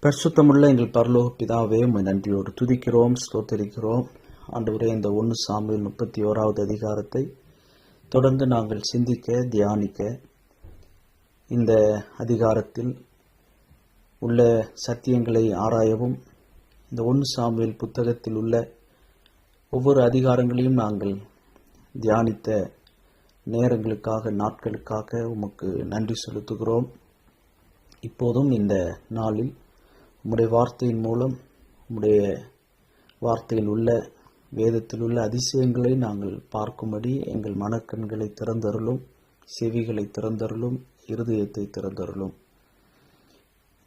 பரிசுத்தமுள்ள எங்கள் பரலோக பிதாவே, உம்மை நன்றியோடு துதிக்கிறோம், ஸ்தோத்தரிக்கிறோம். ஆண்டவரே, இந்த 1 சாமுவேல் 31வது அதிகாரத்தை தொடர்ந்து நாங்கள் சிந்திக்க, தியானிக்க, இந்த அதிகாரத்தில் உள்ள சத்தியங்களை ஆராயவும், இந்த 1 சாமுவேல் புத்தகத்தில் உள்ள ஒவ்வொரு அதிகாரங்களையும் நாங்கள் தியானித்த நேரங்களுக்காக, நாட்களுக்காக உமக்கு நன்றி செலுத்துகிறோம். இப்போதும் இந்த நாளில் உம்முடைய வார்த்தையின் மூலம், உம்முடைய வார்த்தையில் உள்ள, வேதத்தில் உள்ள அதிசயங்களை நாங்கள் பார்க்கும்படி எங்கள் மனக்கண்களை திறந்தருளும், செவிகளை திறந்தருளும், இருதயத்தை திறந்தருளும்.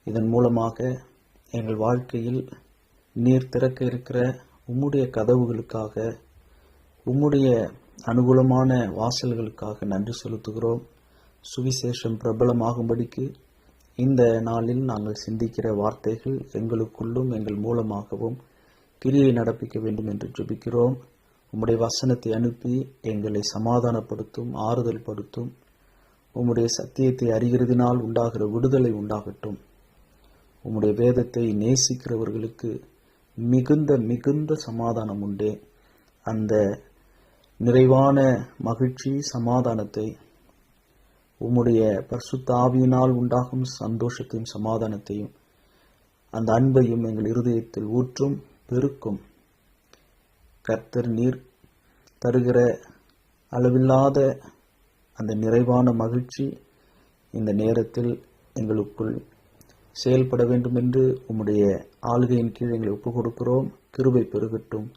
இதன் மூலமாக எங்கள் வாழ்க்கையில் நீர் திறக்க இருக்கிற உம்முடைய கதவுகளுக்காக, உம்முடைய அனுகூலமான வாசல்களுக்காக நன்றி செலுத்துகிறோம். சுவிசேஷம் பிரபலமாகும்படிக்கு இந்த நாளில் நாங்கள் சிந்திக்கிற வார்த்தைகள் எங்களுக்குள்ளும் எங்கள் மூலமாகவும் கிரியை நடப்பிக்க வேண்டும் என்று ஜெபிக்கிறோம். உம்முடைய வசனத்தை அனுப்பி எங்களை சமாதானப்படுத்தும், ஆறுதல் படுத்தும். உம்முடைய சத்தியத்தை அறிகிறதினால் உண்டாகிற விடுதலை உண்டாகட்டும். உம்முடைய வேதத்தை நேசிக்கிறவர்களுக்கு மிகுந்த மிகுந்த சமாதானம் உண்டே. அந்த நிறைவான மகிழ்ச்சி, சமாதானத்தை, உம்முடைய பரிசுத்த ஆவியினால் உண்டாகும் சந்தோஷத்தையும் சமாதானத்தையும், அந்த அன்பையும் எங்கள் இருதயத்தில் ஊற்றும், பெருக்கும். கர்த்தர் நீர் தருகிற அளவில்லாத அந்த நிறைவான மகிழ்ச்சி இந்த நேரத்தில் எங்களுக்குள் செயல்பட வேண்டும் என்று உம்முடைய ஆளுகையின் கீழ் எங்களை ஒப்புக் கொடுக்கிறோம். கிருபை பெருகட்டும்.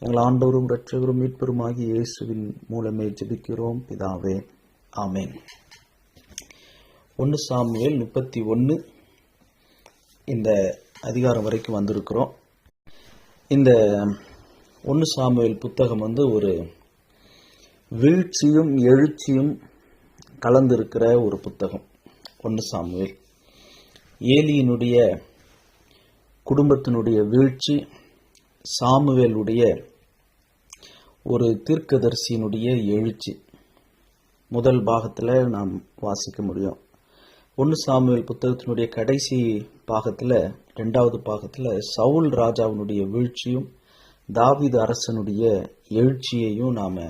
எங்கள் ஆண்டவரும் இரட்சகரும் மீட்பெருமாகிய இயேசுவின் மூலமே ஜெபிக்கிறோம் பிதாவே, ஆமென். 1 சாமுவேல் 31 இந்த அதிகாரம் வரைக்கும் வந்திருக்கிறோம். இந்த 1 சாமுவேல் புத்தகம் ஒரு வீழ்ச்சியும் எழுச்சியும் கலந்திருக்கிற ஒரு புத்தகம். 1 சாமுவேல் ஏலியினுடைய குடும்பத்தினுடைய வீழ்ச்சி, சாமுவேலுடைய ஒரு தீர்க்கதரிசியினுடைய எழுச்சி முதல் பாகத்தில் நாம் வாசிக்க முடியும். 1 சாமுவேல் புத்தகத்தினுடைய கடைசி பாகத்தில், 2வது பாகத்தில் சவுல் ராஜாவினுடைய வீழ்ச்சியும் தாவீது அரசனுடைய எழுச்சியையும் நாம்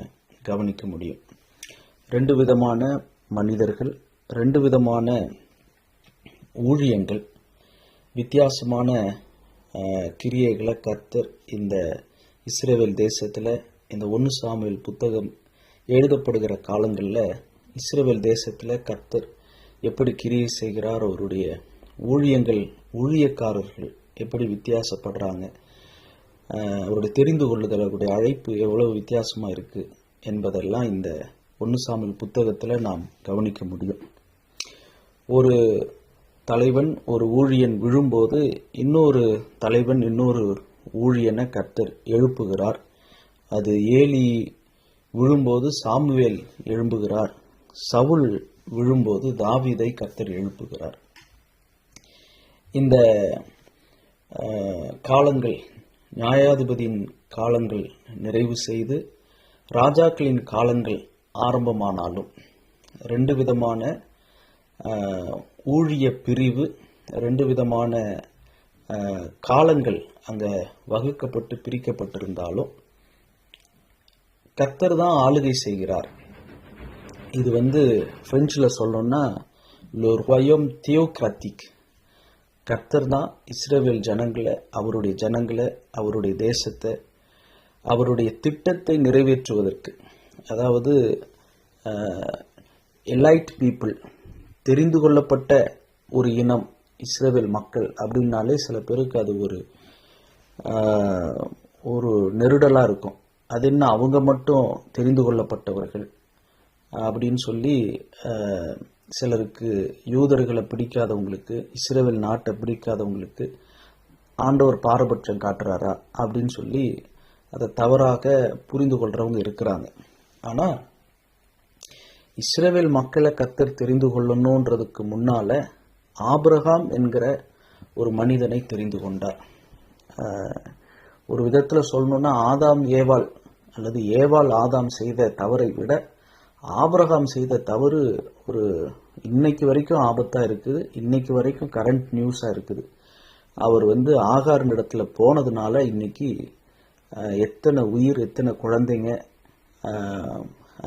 கவனிக்க முடியும். 2 விதமான மனிதர்கள், 2 விதமான ஊழியங்கள், வித்தியாசமான கிரியைகளை கர்த்தர் இந்த இஸ்ரவேல் தேசத்தில், இந்த 1 சாமுவேல் புத்தகம் எழுதப்படுகிற காலங்களில் இஸ்ரவேல் தேசத்தில் கர்த்தர் எப்படி கிரியை செய்கிறார், அவருடைய ஊழியங்கள், ஊழியக்காரர்கள் எப்படி வித்தியாசப்படுறாங்க, அவருடைய தெரிந்து கொள்ளுதல், அவருடைய அழைப்பு எவ்வளவு வித்தியாசமாக இருக்குது என்பதெல்லாம் இந்த 1 சாமுவேல் புத்தகத்தில் நாம் கவனிக்க முடியும். ஒரு தலைவன், ஒரு ஊழியன் விழும்போது இன்னொரு தலைவன், இன்னொரு ஊழியனை கர்த்தர் எழுப்புகிறார். அது ஏலி விழும்போது சாமுவேல் எழும்புகிறார். சவுல் விழும்போது தாவீதை கர்த்தர் எழுப்புகிறார். இந்த காலங்கள், நியாயாதிபதியின் காலங்கள் நிறைவு செய்து ராஜாக்களின் காலங்கள் ஆரம்பமானாலும் 2 விதமான ஊழிய பிரிவு, 2 விதமான காலங்கள் அங்கே வகுக்கப்பட்டு பிரிக்கப்பட்டிருந்தாலும் கர்த்தர் தான் ஆளுகை செய்கிறார். இது பிரெஞ்சில் சொல்லணும்னா லொர்வாயம் தியோக்ராத்திக். கர்த்தர் தான் இஸ்ரவேல் ஜனங்களை, அவருடைய ஜனங்களை, அவருடைய தேசத்தை, அவருடைய திட்டத்தை நிறைவேற்றுவதற்கு, அதாவது எலைட் பீப்புள், தெரிந்து கொள்ளப்பட்ட ஒரு இனம் இஸ்ரவேல் மக்கள் அப்படின்னாலே சில பேருக்கு அது ஒரு நெருடலாக இருக்கும். அது என்ன, அவங்க மட்டும் தெரிந்து கொள்ளப்பட்டவர்கள் அப்படின்னு சொல்லி சிலருக்கு, யூதர்களை பிடிக்காதவங்களுக்கு, இஸ்ரவேல் நாட்டை பிடிக்காதவங்களுக்கு ஆண்டவர் பாரபட்சம் காட்டுறாரா அப்படின்னு சொல்லி அதை தவறாக புரிந்து கொள்றவங்க இருக்கிறாங்க. ஆனால் இஸ்ரவேல் மக்களை கர்த்தர் தெரிந்து கொள்ளணுன்றதுக்கு முன்னால ஆபிரகாம் என்கிற ஒரு மனிதனை தெரிந்து கொண்டார். ஒரு விதத்தில் சொல்லணும்னா ஆதாம் ஏவாள், அல்லது ஏவாள் ஆதாம் செய்த தவறை விட ஆபிரகாம் செய்த தவறு இன்னைக்கு வரைக்கும் ஆபத்தாக இருக்குது, இன்னைக்கு வரைக்கும் கரண்ட் நியூஸாக இருக்குது. அவர் ஆகார் இடத்துல போனதுனால இன்னைக்கு எத்தனை உயிர், எத்தனை குழந்தைங்க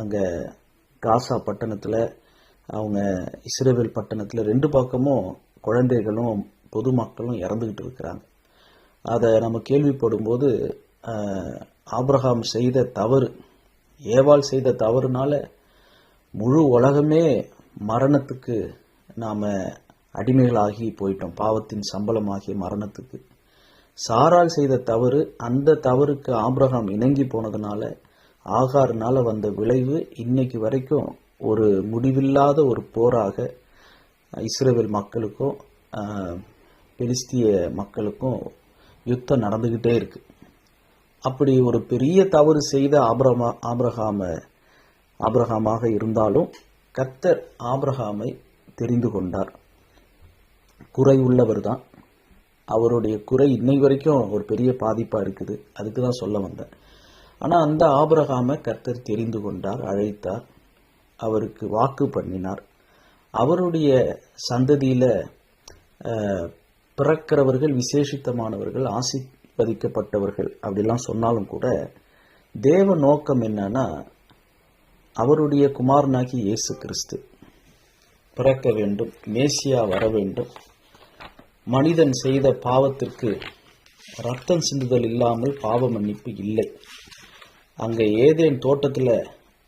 அங்க காசா பட்டணத்துல, அவங்க இஸ்ரவேல் பட்டணத்துல 2 பக்கமும் குழந்தைகளும் பொதுமக்களும் இறந்துகிட்டு இருக்கிறாங்க. அதை நம்ம கேள்விப்படும் போது ஆபிரகாம் செய்த தவறு, ஏவாள் செய்த தவறுனால முழு உலகமே மரணத்துக்கு நாம அடிமைகளாகி போயிட்டோம், பாவத்தின் சம்பளமாகிய மரணத்துக்கு. சாராள் செய்த தவறு, அந்த தவறுக்கு ஆபிரகாம் இணங்கி போனதுனால ஆகார்னால வந்த விளைவு இன்னைக்கு வரைக்கும் ஒரு முடிவில்லாத ஒரு போராக இஸ்ரவேல் மக்களுக்கும் பெலிஸ்திய மக்களுக்கும் யுத்தம் நடந்துகிட்டே இருக்கு. அப்படி ஒரு பெரிய தவறு செய்த ஆபிரகாமாக இருந்தாலும் கர்த்தர் ஆபிரகாமை தெரிந்து கொண்டார். குறை உள்ளவர் தான், அவருடைய குறை இன்னை வரைக்கும் ஒரு பெரிய பாதிப்பா இருக்குது. அதுக்கு தான் சொல்ல வந்தேன். ஆனா அந்த ஆபிரகாமை கர்த்தர் தெரிந்து கொண்டார், அழைத்தார், அவருக்கு வாக்கு பண்ணினார். அவருடைய சந்ததியில பிறக்கிறவர்கள் விசேஷித்தமானவர்கள், ஆசீர்வதிக்கப்பட்டவர்கள் அப்படிலாம் சொன்னாலும் கூட தேவ நோக்கம் என்னன்னா, அவருடைய குமாரனாகி இயேசு கிறிஸ்து பிறக்க வேண்டும், மேசியா வர வேண்டும். மனிதன் செய்த பாவத்திற்கு ரத்தம் சிந்துதல் இல்லாமல் பாவ மன்னிப்பு இல்லை. அங்க ஏதேன் தோட்டத்துல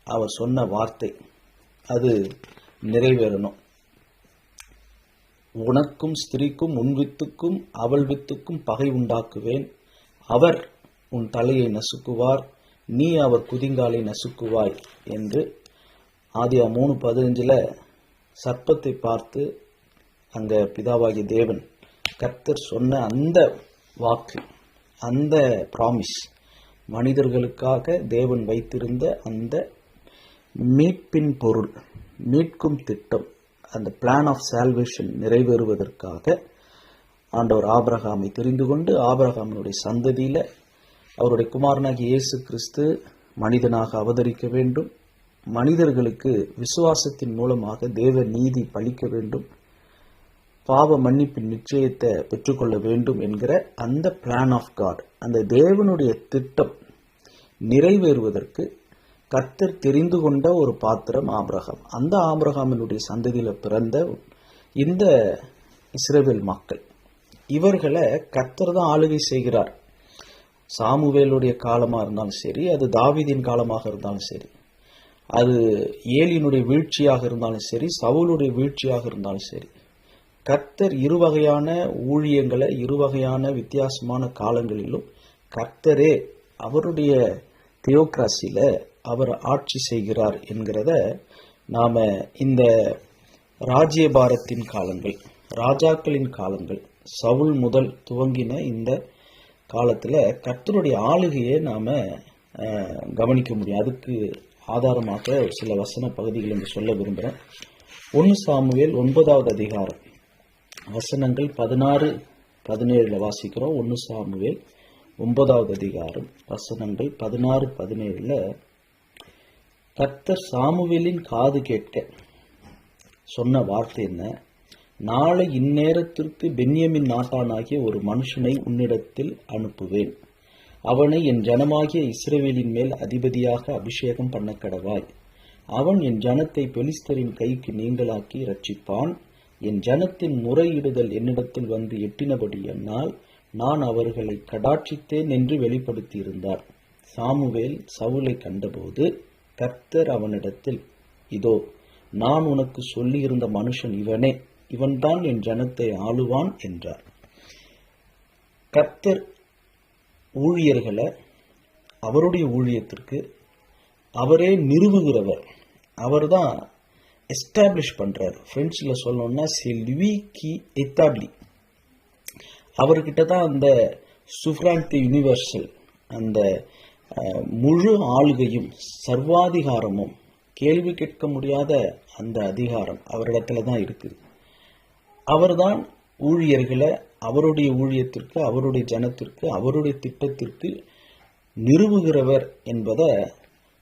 அவர் சொன்ன வார்த்தை அது நிறைவேறணும். உனக்கும் ஸ்திரீக்கும் உன் வித்துக்கும் அவள் வித்துக்கும் பகை உண்டாக்குவேன், அவர் உன் தலையை நசுக்குவார், நீ அவர் குதிங்காலை நசுக்குவாய் என்று ஆதியாகமம் 3:15 சர்ப்பத்தை பார்த்து அங்க பிதாவாகிய தேவன் கர்த்தர் சொன்ன அந்த வாக்கு, அந்த பிராமிஸ், மனிதர்களுக்காக தேவன் வைத்திருந்த அந்த மீட்பின் பொருள், மீட்கும் திட்டம், அந்த பிளான் ஆஃப் சால்வேஷன் நிறைவேறுவதற்காக ஆண்டவர் ஆபிரகாமை தெரிந்து கொண்டு ஆபிரகாமினுடைய சந்ததியில அவருடைய குமாரனாகிய இயேசு கிறிஸ்து மனிதனாக அவதரிக்க வேண்டும், மனிதர்களுக்கு விசுவாசத்தின் மூலமாக தேவ நீதி பலிக்க வேண்டும், பாவ மன்னிப்பின் நிச்சயத்தை பெற்றுக்கொள்ள வேண்டும் என்கிற அந்த பிளான் ஆஃப் காட், அந்த தேவனுடைய திட்டம் நிறைவேறுவதற்கு கர்த்தர் தெரிந்து கொண்ட ஒரு பாத்திரம் ஆபிரகாம். அந்த ஆபிரகாமினுடைய சந்ததியில பிறந்த இந்த இஸ்ரவேல் மக்கள், இவர்களை கர்த்தர் தான் ஆளுகை செய்கிறார். சாமுவேலுடைய காலமா இருந்தாலும் சரி, அது தாவீதின் காலமாக இருந்தாலும் சரி, அது ஏலியினுடைய வீழ்ச்சியாக இருந்தாலும் சரி, சவுலுடைய வீழ்ச்சியாக இருந்தாலும் சரி, கர்த்தர் இருவகையான ஊழியங்களை இருவகையான வித்தியாசமான காலங்களிலும் கர்த்தரே அவருடைய தியோக்ராசியில அவர் ஆட்சி செய்கிறார் என்கிறத நாம இந்த ராஜ்யபாரத்தின் காலங்கள், ராஜாக்களின் காலங்கள், சவுல் முதல் துவங்கின இந்த காலத்துல கர்த்தருடைய ஆளுகையை நாம கவனிக்க முடியும். அதுக்கு ஆதாரமாக சில வசன பகுதிகள் என்று சொல்ல விரும்புகிறேன். 1 சாமுவேல் 9வது அதிகாரம் வசனங்கள் 16-17 வாசிக்கிறோம். 1 சாமுவேல் 9வது அதிகாரம் வசனங்கள் 16-17 கர்த்தர் சாமுவேலின் காது கேட்க சொன்ன வார்த்தை என்ன? நாளை இந்நேரத்திற்கு பென்யமின் நாட்டானாகிய ஒரு மனுஷனை உன்னிடத்தில் அனுப்புவேன், அவனை என் ஜனமாகிய இஸ்ரவேலின் மேல் அதிபதியாக அபிஷேகம் பண்ண கடவாய். அவன் என் ஜனத்தை பெலிஸ்தரின் கைக்கு நீங்களாக்கி ரட்சிப்பான். என் ஜனத்தின் முறையிடுதல் என்னிடத்தில் வந்து எட்டினபடியானால் நான் அவர்களை கடாட்சித்தேன் என்று வெளிப்படுத்தியிருந்தார். சாமுவேல் சவுலை கண்டபோது கர்த்தர் அவனிடத்தில், இதோ நான் உனக்கு சொல்லியிருந்த மனுஷன் இவனே, இவன்தான் என் ஜனத்தை ஆளுவான் என்றார். கர்த்தர் ஊழியர்களை அவருடைய ஊழியத்திற்கு அவரே நிறுவுகிறவர், அவர் தான் எஸ்டாப்ளிஷ் பண்றாரு. பிரெஞ்சில் சொல்லணும்னா செல்வி கி எத்தாப்லி. அவர்கிட்ட தான் அந்த சுஃப்ரான்டி யூனிவர்சல், அந்த முழு ஆளுகையும் சர்வாதிகாரமும், கேள்வி கேட்க முடியாத அந்த அதிகாரம் அவரிடத்துல தான் இருக்குது. அவர்தான் ஊழியர்களை அவருடைய ஊழியத்திற்கு, அவருடைய ஜனத்திற்கு, அவருடைய திட்டத்திற்கு நிறுவுகிறவர் என்பதை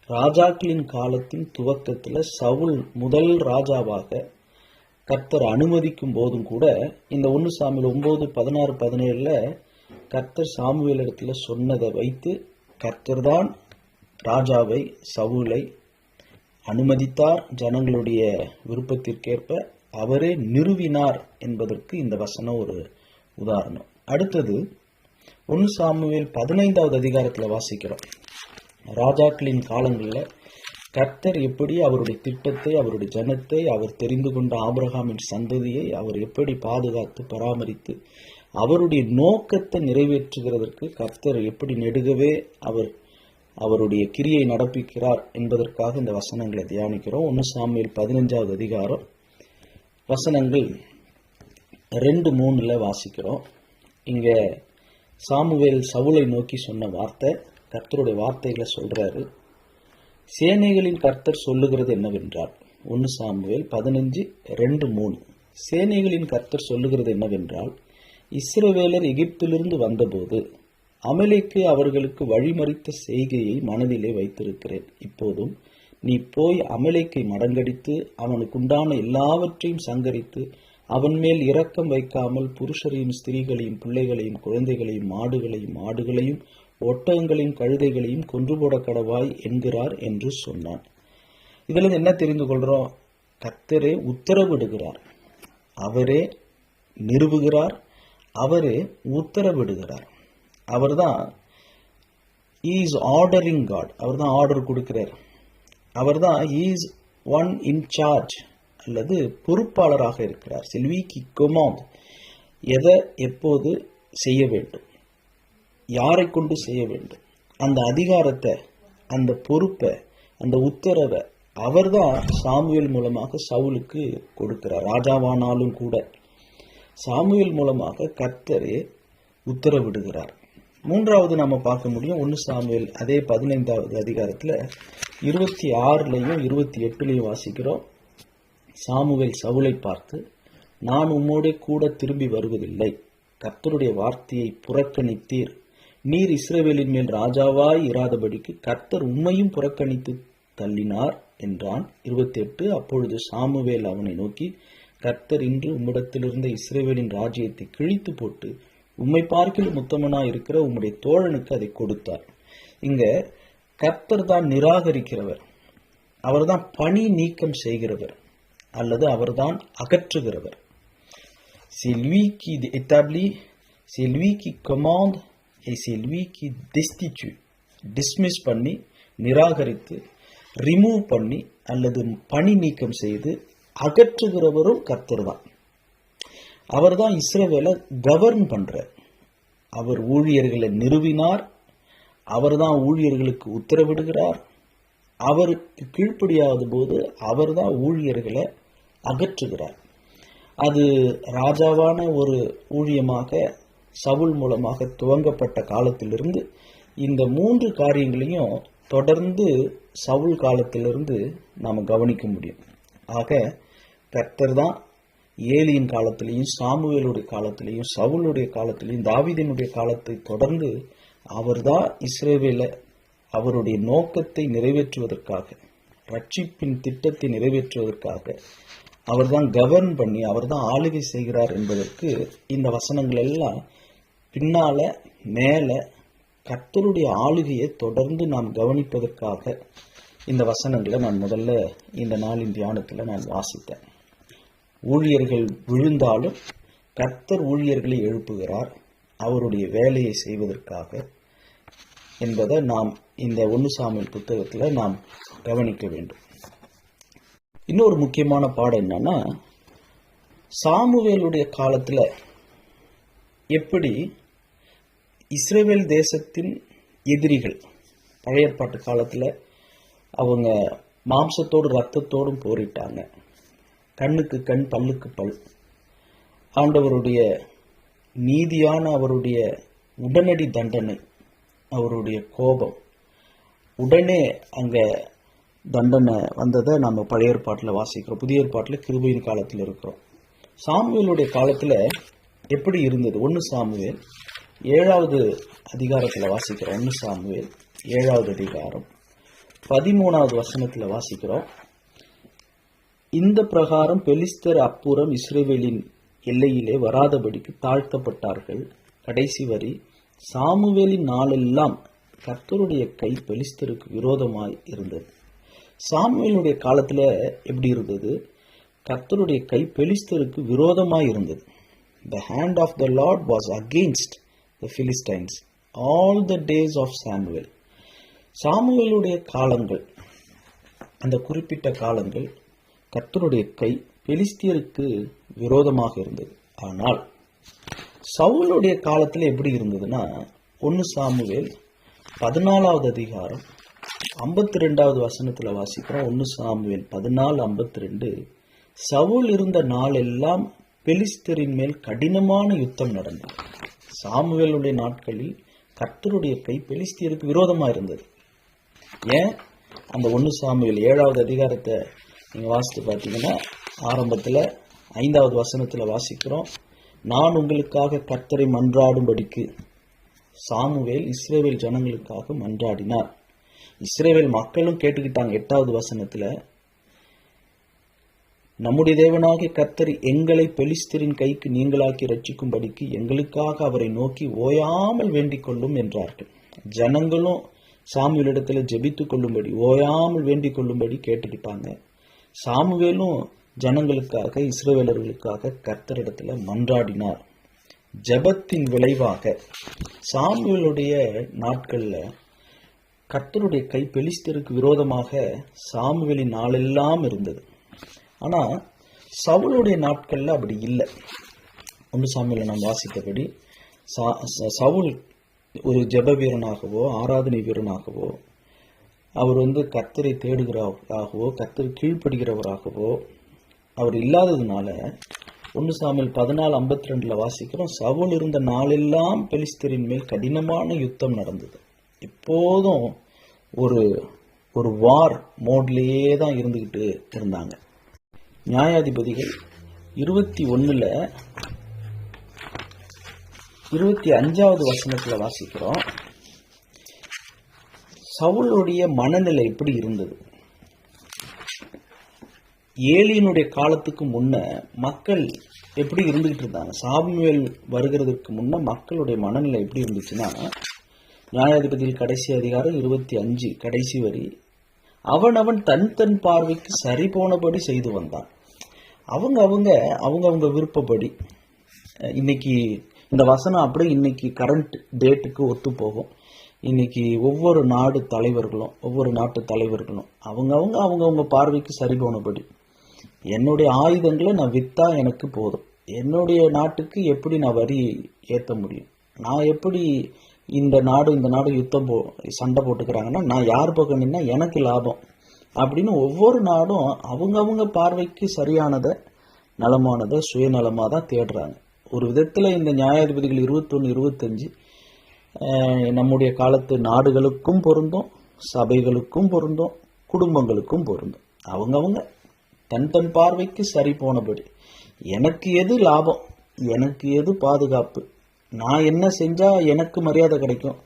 ராஜாக்களின் காலத்தின் துவக்கத்தில் சவுல் முதல் ராஜாவாக கர்த்தர் அனுமதிக்கும் போதும் கூட இந்த 1 சாமுவேல் 9, 16, 17 கர்த்தர் சாமுவேல் இடத்துல சொன்னதை வைத்து கர்த்தர் தான் ராஜாவை சவுலை அனுமதித்தார், ஜனங்களுடைய விருப்பத்திற்கேற்ப அவரே நிறுவினார் என்பதற்கு இந்த வசனம் ஒரு உதாரணம். அடுத்தது 1 சாமுவேல் 15வது அதிகாரத்தில் வாசிக்கிறோம். ராஜாக்களின் காலங்களில் கர்த்தர் எப்படி அவருடைய திட்டத்தை, அவருடைய ஜனத்தை, அவர் தெரிந்து கொண்ட ஆபிரகாமின் சந்ததியை அவர் எப்படி பாதுகாத்து பராமரித்து அவருடைய நோக்கத்தை நிறைவேற்றுகிறதற்கு கர்த்தர் எப்படி நெடுகவே அவருடைய கிரியை நடப்பிக்கிறார் என்பதற்காக இந்த வசனங்களை தியானிக்கிறோம். 1 சாமுவேல் 15வது அதிகாரம் வசனங்கள் 2-3 வாசிக்கிறோம். இங்க சாமுவேல் சவுலை நோக்கி சொன்ன வார்த்தை, கர்த்தருடைய வார்த்தைகளை சொல்றாரு. சேனைகளின் கர்த்தர் சொல்லுகிறது என்னவென்றால், 1 சாமுவேல் 15:2-3 சேனைகளின் கர்த்தர் சொல்லுகிறது என்னவென்றால், இஸ்ரவேலர் எகிப்திலிருந்து வந்தபோது அமலேக்கு அவர்களுக்கு வழிமறித்த செய்கையை மனதிலே வைத்திருக்கிறேன். இப்போதும் நீ போய் அமலேக்கை மடங்கடித்து அவனுக்குண்டான எல்லாவற்றையும் சங்கரித்து அவன் மேல் இரக்கம் வைக்காமல் புருஷரையும் ஸ்திரீகளையும் பிள்ளைகளையும் குழந்தைகளையும் மாடுகளையும் ஆடுகளையும் ஒட்டகங்களையும் கழுதைகளையும் கொன்று போட கடவாய் என்கிறார் என்று சொன்னான். இதுல என்ன தெரிந்து கொள்றோம்? கர்த்தரே உத்தரவிடுகிறார், அவரே நிறுவுகிறார், அவரே உத்தரவிடுகிறார். அவர்தான் இஸ் ஆர்டரிங் காட், அவர்தான் ஆர்டர் கொடுக்கிறார். அவர்தான் இஸ் ஒன் இன் சார்ஜ் அல்லது பொறுப்பாளராக இருக்கிறார். செல்விக்கு கொமாண்ட், எதை எப்போது செய்ய வேண்டும், யாரை கொண்டு செய்ய வேண்டும், அந்த அதிகாரத்தை, அந்த பொறுப்பை, அந்த உத்தரவை அவர்தான் சாமுவேல் மூலமாக சவுலுக்கு கொடுக்கிறார். ராஜாவானாலும் கூட சாமுவேல் மூலமாக கர்த்தரே உத்தரவிடுகிறார். மூன்றாவது நம்ம பார்க்க முடியும் 1 சாமுவேல் அதே 15வது அதிகாரத்தில் 26லையும் 28லையும் வாசிக்கிறோம். சாமுவேல் சவுலை பார்த்து, நான் உம்மோடே கூட திரும்பி வருவதில்லை, கர்த்தருடைய வார்த்தையை புறக்கணித்தீர், நீர் இஸ்ரவேலின் மேல் ராஜாவாய் இராதபடிக்கு கர்த்தர் உம்மையும் புறக்கணித்து தள்ளினார் என்றான். 28 அப்பொழுது சாமுவேல் அவனை நோக்கி, கர்த்தர் இன்று உம்மிடத்திலிருந்த இஸ்ரவேலின் ராஜ்யத்தை கிழித்து போட்டு உம்மை பார்க்கிலும் உத்தமனாய் இருக்கிற உம்முடைய தோழனுக்கு அதை கொடுத்தார். இங்க கர்த்தர் தான் நிராகரிக்கிறவர், அவர்தான் பணி நீக்கம் செய்கிறவர் அல்லது அவர்தான் அகற்றுகிறவர். C'est lui qui établit, c'est lui qui commande et c'est lui qui destitue. Dismiss பண்ணி, நிராகரித்து, ரிமூவ் பண்ணி அல்லது பணி நீக்கம் செய்து அகற்றுகிறவரும் கர்த்தர் தான். அவர் தான் இஸ்ரவேலை கவர்ன் பண்றார். அவர் ஊழியர்களை நிறுவினார், அவர் தான் ஊழியர்களுக்கு உத்தரவிடுகிறார். அவருக்கு கீழ்ப்படியாத போது அவர் தான் ஊழியர்களை அகற்றுகிறார். அது ராஜாவான ஒரு ஊழியமாக சவுல் மூலமாக துவங்கப்பட்ட காலத்திலிருந்து இந்த 3 காரியங்களையும் தொடர்ந்து சவுல் காலத்திலிருந்து நாம் கவனிக்க முடியும். ஆக கர்த்தர் தான் ஏலியின் காலத்திலையும் சாமுவேலுடைய காலத்திலையும் சவுலுடைய காலத்திலையும் தாவீதினுடைய காலத்தை தொடர்ந்து அவர்தான் இஸ்ரவேலை அவருடைய நோக்கத்தை நிறைவேற்றுவதற்காக, ரட்சிப்பின் திட்டத்தை நிறைவேற்றுவதற்காக அவர்தான் கவர்ன் பண்ணி அவர்தான் ஆளுகை செய்கிறார் என்பதற்கு இந்த வசனங்கள் எல்லாம் பின்னால மேல கர்த்தருடைய ஆளுகையை தொடர்ந்து நாம் கவனிப்பதற்காக இந்த வசனங்களை நான் முதல்ல இந்த நாளின் தியானத்தில் நான் வாசித்தேன். ஊழியர்கள் விழுந்தாலும் கர்த்தர் ஊழியர்களை எழுப்புகிறார் அவருடைய வேலையை செய்வதற்காக என்பதை நாம் இந்த 1 சாமுவேல் புத்தகத்தில் நாம் கவனிக்க வேண்டும். இன்னொரு முக்கியமான பாடம் என்னன்னா, சாமுவேலுடைய காலத்தில் எப்படி இஸ்ரவேல் தேசத்தின் எதிரிகள் பழைய ஏற்பாட்டு காலத்தில் அவங்க மாம்சத்தோடு ரத்தத்தோடும் போரிட்டாங்க. கண்ணுக்கு கண் பல்லுக்கு பல். ஆண்டவருடைய நீதியான அவருடைய உடனடி தண்டனை, அவருடைய கோபம், உடனே அங்க தண்டனை வந்ததை நம்ம பழைய ஏற்பாட்டில் வாசிக்கிறோம். புதிய ஏற்பாட்டில் கிருபையின் காலத்தில் இருக்கிறோம். சாமுவேலுடைய காலத்தில் எப்படி இருந்தது? 1 சாமுவேல் 7வது அதிகாரத்தில் வாசிக்கிறோம். 1 சாமுவேல் 7வது அதிகாரம் 13வது வசனத்தில் வாசிக்கிறோம். இந்த பிரகாரம் பெலிஸ்தர் அப்புறம் இஸ்ரவேலின் எல்லையிலே வராதபடிக்கு தாழ்த்தப்பட்டார்கள். கடைசி வரி, சாமுவேலின் நாளெல்லாம் கர்த்தருடைய கை பெலிஸ்தருக்கு விரோதமாய் இருந்தது. சாமுவேலுடைய காலத்துல எப்படி இருந்தது? கர்த்தருடைய கை பெலிஸ்தருக்கு விரோதமாய் இருந்தது. The hand of the Lord was against the Philistines all the days of Samuel. சாமுவேலுடைய காலங்கள், அந்த குறிப்பிட்ட காலங்கள், கர்த்தருடைய கை பெலிஸ்தியருக்கு விரோதமாக இருந்தது. ஆனால் சவுலுடைய காலத்தில் எப்படி இருந்ததுன்னா, 1 சாமுவேல் 14வது அதிகாரம் 52வது வசனத்தில் வாசிக்கிறோம். 1 சாமுவேல் 14:52, சவுல் இருந்த நாள் எல்லாம் பெலிஸ்தரின் மேல் கடினமான யுத்தம் நடந்தது. சாமுவேலுடைய நாட்களில் கர்த்தருடைய கை பெலிஸ்தியருக்கு விரோதமா இருந்தது. ஏன்? அந்த 1 சாமுவேல் 7வது அதிகாரத்தை நீங்க வாசித்து பார்த்தீங்கன்னா, ஆரம்பத்தில் 5வது வசனத்தில் வாசிக்கிறோம், நான் உங்களுக்காக கர்த்தரை மன்றாடும்படிக்கு சாமுவேல் இஸ்ரவேல் ஜனங்களுக்காக மன்றாடினார். இஸ்ரவேல் மக்களும் கேட்டுக்கிட்டாங்க. 8வது வசனத்தில், நம்முடைய தேவனாகிய கர்த்தர் எங்களை பெலிஸ்தரின் கைக்கு நீங்களாக்கி ரட்சிக்கும்படிக்கு எங்களுக்காக அவரை நோக்கி ஓயாமல் வேண்டிக் கொள்ளும் என்றார்கள். ஜனங்களும் சாமுவேலிடத்தில் ஜெபித்துக் கொள்ளும்படி, ஓயாமல் வேண்டிக் கொள்ளும்படி கேட்டுக்கிட்டாங்க. சாமுவேலும் ஜனங்களுக்காக, இஸ்ரவேலர்களுக்காக கர்த்தரிடத்துல மன்றாடினார். ஜெபத்தின் விளைவாக சாமுவேலுடைய நாட்கள்ல கர்த்தருடைய கை பெலிஸ்தருக்கு விரோதமாக சாமுவேலின் நாளெல்லாம் இருந்தது. ஆனா சவுலுடைய நாட்கள்ல அப்படி இல்லை. 1 சாமுவேலை நாம் வாசித்தபடி சவுல் ஒரு ஜெப வீரனாகவோ ஆராதனை வீரனாகவோ, அவர் கர்த்தரை தேடுகிறவராகவோ கர்த்தரை கீழ்ப்படுகிறவராகவோ அவர் இல்லாததுனால 1 சாமுவேல் 14:52 வாசிக்கிறோம், சவுல் இருந்த நாளெல்லாம் பெலிஸ்தரின் மேல் கடினமான யுத்தம் நடந்தது. எப்போதும் ஒரு வார் மோட்லேயே தான் இருந்துகிட்டு இருந்தாங்க. நியாயாதிபதிகள் 21ல் 25வது வசனத்துல வாசிக்கிறோம், சவுலுடைய மனநிலை எப்படி இருந்தது? ஏலியினுடைய காலத்துக்கு முன்ன மக்கள் எப்படி இருந்துகிட்டு இருந்தாங்க? சாமுவேல் வருகிறதுக்கு முன்ன மக்களுடைய மனநிலை எப்படி இருந்துச்சுன்னா, நியாயாதிபதியில் கடைசி அதிகாரம் 25 கடைசி வரி, அவன் தன் பார்வைக்கு சரி போனபடி செய்து வந்தான். அவங்க விருப்பப்படி. இன்னைக்கு இந்த வசனம் அப்படியே இன்னைக்கு கரண்ட் டேட்டுக்கு ஒத்து போகும். இன்னைக்கு ஒவ்வொரு நாட்டு தலைவர்களும் அவங்கவுங்க பார்வைக்கு சரி போனபடி, என்னுடைய ஆயுதங்களை நான் வித்தா எனக்கு போதும், என்னுடைய நாட்டுக்கு எப்படி நான் வரி ஏற்ற முடியும், நான் எப்படி இந்த நாடு யுத்தம் சண்டை போட்டுக்கிறாங்கன்னா நான் யார் பக்கம் நின்னா எனக்கு லாபம் அப்படின்னு ஒவ்வொரு நாடும் அவங்கவுங்க பார்வைக்கு சரியானதை, நலமானதை, சுயநலமாக தான் தேடுறாங்க. ஒரு விதத்தில் இந்த நியாயாதிபதிகள் 21-25 நம்முடைய காலத்து நாடுகளுக்கும் பொருந்தும், சபைகளுக்கும் பொருந்தும், குடும்பங்களுக்கும் பொருந்தும். அவங்கவுங்க தன் பார்வைக்கு சரி போனபடி, எனக்கு எது லாபம், எனக்கு எது பாதுகாப்பு, நான் என்ன செஞ்சா எனக்கு மரியாதை கிடைக்கும்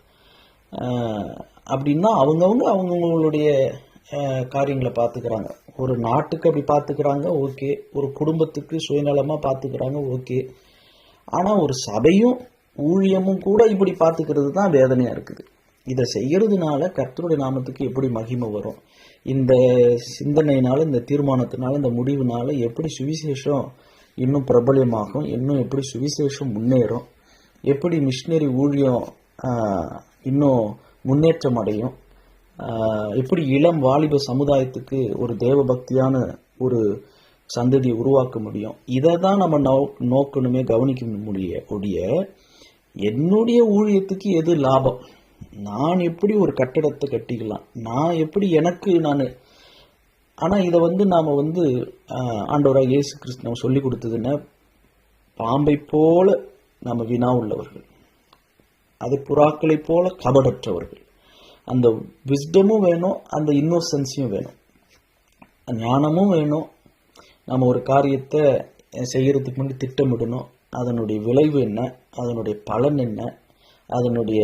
அப்படின்னா அவங்கவுங்களுடைய காரியங்களை பார்த்துக்கிறாங்க. ஒரு நாட்டுக்கு அப்படி பார்த்துக்கிறாங்க, ஓகே. ஒரு குடும்பத்துக்கு சுயநலமாக பார்த்துக்கிறாங்க, ஓகே. ஆனால் ஒரு சபையும் ஊழியமும் கூட இப்படி பார்த்துக்கிறது தான் வேதனையாக இருக்குது. இதை செய்கிறதுனால கர்த்தருடைய நாமத்துக்கு எப்படி மகிமை வரும்? இந்த சிந்தனையினால, இந்த தீர்மானத்தினால, இந்த முடிவுனால எப்படி சுவிசேஷம் இன்னும் பிரபலமாகும், இன்னும் எப்படி சுவிசேஷம் முன்னேறும், எப்படி மிஷினரி ஊழியம் இன்னும் முன்னேற்றம் அடையும், எப்படி இளம் வாலிப சமுதாயத்துக்கு ஒரு தேவபக்தியான ஒரு சந்ததியை உருவாக்க முடியும். இதை தான் நம்ம நோக்கணுமே, கவனிக்க முடிய என்னுடைய ஊழியத்துக்கு எது லாபம், நான் எப்படி ஒரு கட்டடத்தை கட்டிக்கலாம், நான் எப்படி நான். ஆனால் இதை நாம் ஆண்டவராக இயேசு கிறிஸ்து நம்ம சொல்லி கொடுத்ததுன்னா, பாம்பை போல நம்ம வினா உள்ளவர்கள், அது புறாக்களை போல கபடற்றவர்கள். அந்த விஸ்டமும் வேணும், அந்த இன்னோசன்ஸையும் வேணும், ஞானமும் வேணும். நம்ம ஒரு காரியத்தை செய்யறதுக்கு முன்னாடி திட்டமிடணும். அதனுடைய விளைவு என்ன, அதனுடைய பலன் என்ன, அதனுடைய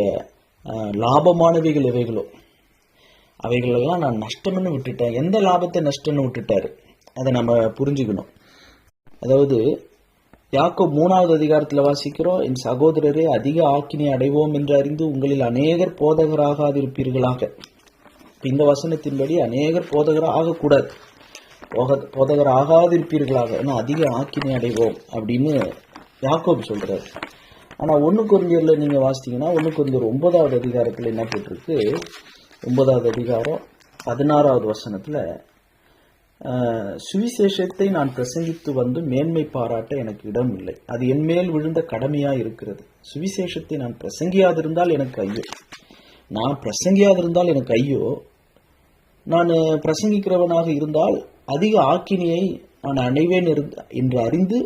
லாபமானவைகள் எவைகளோ அவைகளெல்லாம் நான் நஷ்டம்னு விட்டுட்டேன். எந்த லாபத்தை நஷ்டம்னு விட்டுட்டாரு? அதை நம்ம புரிஞ்சுக்கணும். அதாவது யாக்கோபு 3வது அதிகாரத்தில் வாசிக்கிறோம், என் சகோதரரே அதிக ஆக்கினை அடைவோம் என்று அறிந்து உங்களில் அநேகர் போதகராகாதிருப்பீர்களாக. இந்த வசனத்தின்படி அநேகர் போதகர் ஆகக்கூடாது, போதகர் ஆகாதிருப்பீர்களாக, ஏன்னா அதிக ஆக்கினை அடைவோம் அப்படின்னு யாக்கோபு சொல்றாரு. ஆனா 1 கொரிந்தியர்ல நீங்க வாசித்தீங்கன்னா 1 கொரிந்தியர் 9வது அதிகாரத்துல என்ன போட்டிருக்கு, 9வது அதிகாரம் 16வது வசனத்துல, சுவிசேஷத்தை நான் பிரசங்கித்து வந்து மேன்மை பாராட்ட எனக்கு இடம் இல்லை, அது என் மேல் விழுந்த கடமையா இருக்கிறது. சுவிசேஷத்தை நான் பிரசங்கியாதிருந்தால் எனக்கு ஐயோ, நான் பிரசங்கியாதிருந்தால் எனக்கு ஐயோ, நான் பிரசங்கிக்கிறவனாக இருந்தால் அதிக ஆக்கினியை நான் அடைவேன் என்று அறிந்து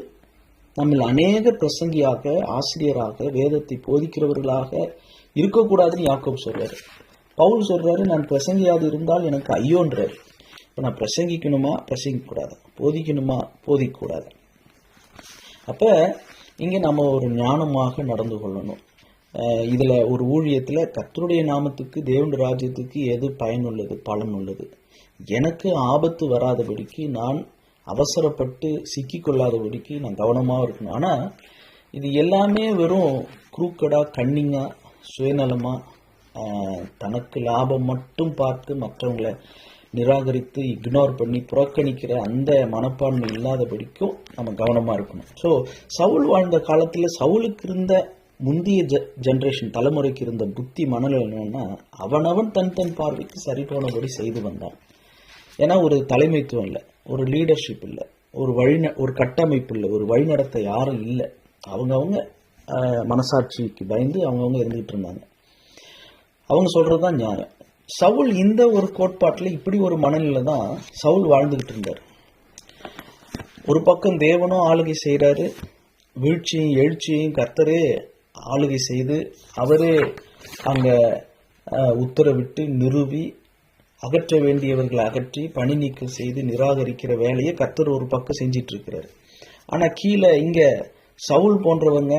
நம்மில் அநேக பிரசங்கியாக, ஆசிரியராக, வேதத்தை போதிக்கிறவர்களாக இருக்கக்கூடாதுன்னு யாக்கோபு சொல்றாரு. பவுல் சொல்றாரு, நான் பிரசங்கியாது இருந்தால் எனக்கு ஐயோன்றாரு. இப்போ நான் பிரசங்கிக்கணுமா, பிரசங்கிக்கூடாது, போதிக்கணுமா, போதிக்கக்கூடாது. அப்போ இங்கே நம்ம ஒரு ஞானமாக நடந்து கொள்ளணும். இதில் ஒரு ஊழியத்தில் கர்த்தருடைய நாமத்துக்கு, தேவனுடைய ராஜ்யத்துக்கு எது பயனுள்ளது, பலனுள்ளது, எனக்கு ஆபத்து வராதபடிக்கு, நான் அவசரப்பட்டு சிக்கிக்கொள்ளாதபடிக்கு நான் கவனமாக இருக்கணும். ஆனால் இது எல்லாமே வெறும் குரூக்கடாக, கன்னிங்காக, சுயநலமாக, தனக்கு லாபம் மட்டும் பார்த்து மற்றவங்களை நிராகரித்து இக்னோர் பண்ணி புறக்கணிக்கிற அந்த மனப்பான்மை இல்லாதபடிக்கும் நம்ம கவனமாக இருக்கணும். ஸோ சவுல் வாழ்ந்த காலத்தில் சவுலுக்கு இருந்த முந்தைய ஜென்ரேஷன் தலைமுறைக்கு இருந்த புத்தி மனநிலை என்னன்னா, அவனவன் தன் பார்வைக்கு சரி போனபடி செய்து வந்தான். ஏன்னா ஒரு தலைமைத்துவம் இல்லை, ஒரு லீடர்ஷிப் இல்லை, ஒரு கட்டமைப்பு இல்லை, ஒரு வழிநடத்த யாரும் இல்லை. அவங்கவுங்க மனசாட்சிக்கு பயந்து அவங்கவுங்க இருந்துகிட்டு இருந்தாங்க. அவங்க சொல்றதுதான் நியாயம். சவுல் இந்த ஒரு கோட்பாட்டில் இப்படி ஒரு மனநிலை தான் சவுல் வாழ்ந்துகிட்டு இருந்தார். ஒரு பக்கம் தேவனும் ஆளுகை செய்கிறாரு, வீழ்ச்சியும் எழுச்சியையும் கர்த்தரே ஆளுகை செய்து அவரே அங்கே உத்தரவிட்டு நிறுவி அகற்ற வேண்டியவர்களை அகற்றி பணி நீக்கம் செய்து நிராகரிக்கிற வேலையை கர்த்தர் ஒரு பக்கம் செஞ்சிட்டு இருக்கிறாரு. ஆனால் கீழே இங்கே சவுல் போன்றவங்க,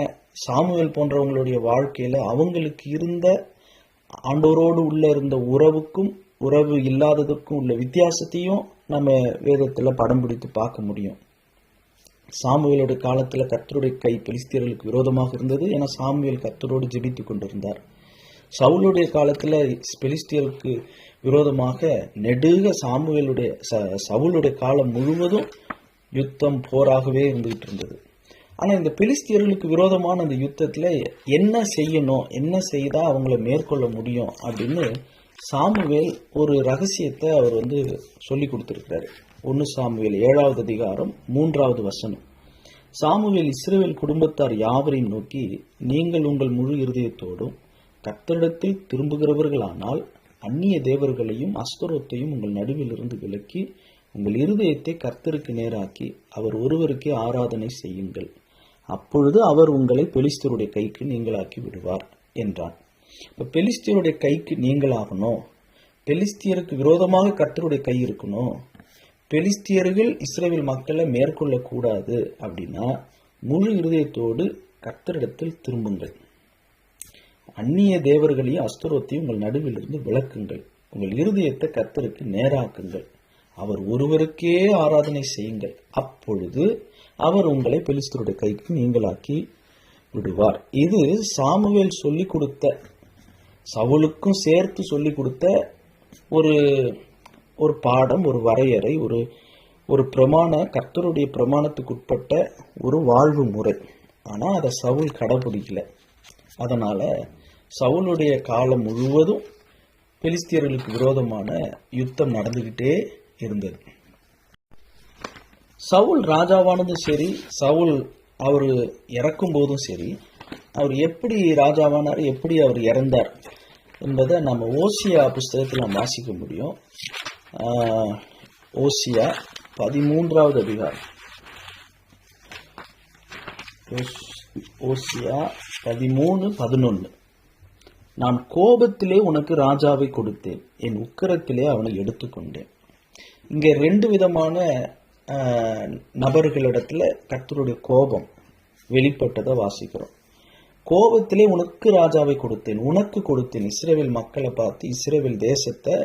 சாமுவேல் போன்றவங்களுடைய வாழ்க்கையில் அவங்களுக்கு இருந்த ஆண்டவரோடு உள்ள இருந்த உறவுக்கும் உறவு இல்லாததுக்கும் உள்ள வித்தியாசத்தையும் நம்ம வேதத்தில் படம் பிடித்து பார்க்க முடியும். சாமுவேலுடைய காலத்தில் கர்த்தருடைய கை பெலிஸ்தியர்களுக்கு விரோதமாக இருந்தது, ஏன்னா சாமுவேல் கர்த்தரோடு ஜெபித்து கொண்டிருந்தார். சவுலுடைய காலத்தில் பெலிஸ்தியருக்கு விரோதமாக நெடுக சவுலுடைய காலம் முழுவதும் யுத்தம் போராகவே இருந்துகிட்டு இருந்தது. ஆனால் இந்த பெலிஸ்தியர்களுக்கு விரோதமான அந்த யுத்தத்தில் என்ன செய்யணும், என்ன செய்தால் அவங்கள மேற்கொள்ள முடியும் அப்படின்னு சாமுவேல் ஒரு ரகசியத்தை அவர் சொல்லி கொடுத்துருக்கிறாரு. 1 சாமுவேல் 7வது அதிகாரம் 3வது வசனம். சாமுவேல் இஸ்ரவேல் குடும்பத்தார் யாவரையும் நோக்கி, நீங்கள் உங்கள் முழு இருதயத்தோடும் கர்த்தரிடத்தில் திரும்புகிறவர்களானால் அந்நிய தேவர்களையும் அஸ்தரோத்தையும் உங்கள் நடுவில் இருந்து விலக்கி உங்கள் இருதயத்தை கர்த்தருக்கு நேராக்கி அவர் ஒருவருக்கே ஆராதனை செய்யுங்கள், அப்பொழுது அவர் உங்களை பெலிஸ்தியருடைய கைக்கு நீங்களாக்கி விடுவார் என்றான். இப்போ பெலிஸ்தியருடைய கைக்கு நீங்களாகணும், பெலிஸ்தியருக்கு விரோதமாக கர்த்தருடைய கை இருக்கணும், பெலிஸ்தியர்கள் இஸ்ரவேல் மக்களை மேற்கொள்ளக்கூடாது அப்படின்னா முழு இருதயத்தோடு கர்த்தரிடத்தில் திரும்புங்கள், அந்நிய தேவர்களையும் அஸ்தரோத்தையும் உங்கள் நடுவில் இருந்து விலக்குங்கள், உங்கள் இருதயத்தை கர்த்தருக்கு நேராக்குங்கள், அவர் ஒருவருக்கே ஆராதனை செய்யுங்கள், அப்பொழுது அவர் உங்களை பெலிஸ்தருடைய கைக்கு நீங்களாக்கி விடுவார். இது சாமுவேல் சொல்லி கொடுத்த, சவுலுக்கும் சேர்த்து சொல்லி கொடுத்த ஒரு பாடம், ஒரு வரையறை, ஒரு பிரமாண, கர்த்தருடைய பிரமாணத்துக்கு உட்பட்ட ஒரு வாழ்வு முறை. ஆனால் அதை சவுல் கடைபிடிக்கல. அதனால சவுலுடைய காலம் முழுவதும் பெலிஸ்தியர்களுக்கு விரோதமான யுத்தம் நடந்துகிட்டே இருந்தது. சவுல் ராஜாவானதும் சரி, சவுல் அவர் இறக்கும் போதும் சரி, அவர் எப்படி ராஜாவானார், எப்படி அவர் இறந்தார் என்பதை நம்ம ஓசியா புஸ்தகத்தில் நாம் வாசிக்க முடியும். ஓசியா 13வது அதிகாரம், ஓசியா 13:11. நான் கோபத்திலே உனக்கு ராஜாவை கொடுத்தேன், என் உக்கிரத்திலே அவனை எடுத்துக்கொண்டேன். இங்கே 2 விதமான நபர்களிடத்துல கர்த்தருடைய கோபம் வெளிப்பட்டதை வாசிக்கிறோம். கோபத்திலே உனக்கு ராஜாவை கொடுத்தேன், உனக்கு கொடுத்தேன். இஸ்ரவேல் மக்களை பார்த்து, இஸ்ரவேல் தேசத்தை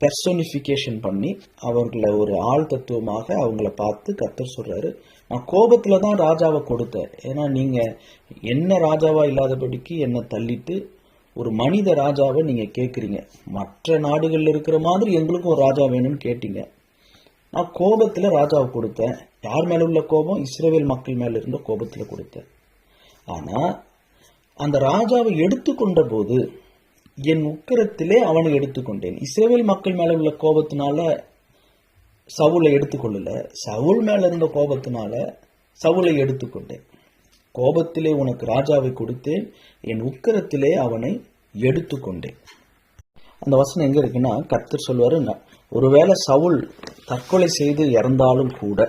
பெர்சோனிஃபிகேஷன் பண்ணி அவர்களை ஒரு ஆள் தத்துவமாக அவங்கள பார்த்து கர்த்தர் சொல்றாரு, நான் கோபத்துல தான் ராஜாவை கொடுத்தேன். ஏன்னா நீங்க என்ன ராஜாவா இல்லாதபடிக்கு என்னை தள்ளிட்டு ஒரு மனித ராஜாவை நீங்க கேட்குறீங்க. மற்ற நாடுகள்ல இருக்கிற மாதிரி எங்களுக்கும் ஒரு ராஜா வேணும்னு கேட்டீங்க. நான் கோபத்துல ராஜாவை கொடுத்தேன். யார் மேல உள்ள கோபம்? இஸ்ரவேல் மக்கள் மேல இருந்த கோபத்துல கொடுத்தேன். ஆனா அந்த ராஜாவை எடுத்துக்கொண்ட போது என் உக்கிரத்திலே அவனை எடுத்துக்கொண்டேன். இஸ்ரவேல் மக்கள் மேல உள்ள கோபத்தினால சவுலை எடுத்துக்கொள்ளல, சவுல் மேல இருந்த கோபத்தினால சவுலை எடுத்துக்கொண்டேன். கோபத்திலே உனக்கு ராஜாவை கொடுத்தேன், என் உக்கிரத்திலே அவனை எடுத்துக்கொண்டேன். அந்த வசனம் எங்க இருக்குன்னா, கர்த்தர் சொல்வாரு, ஒருவேளை சவுல் தற்கொலை செய்து இறந்தாலும் கூட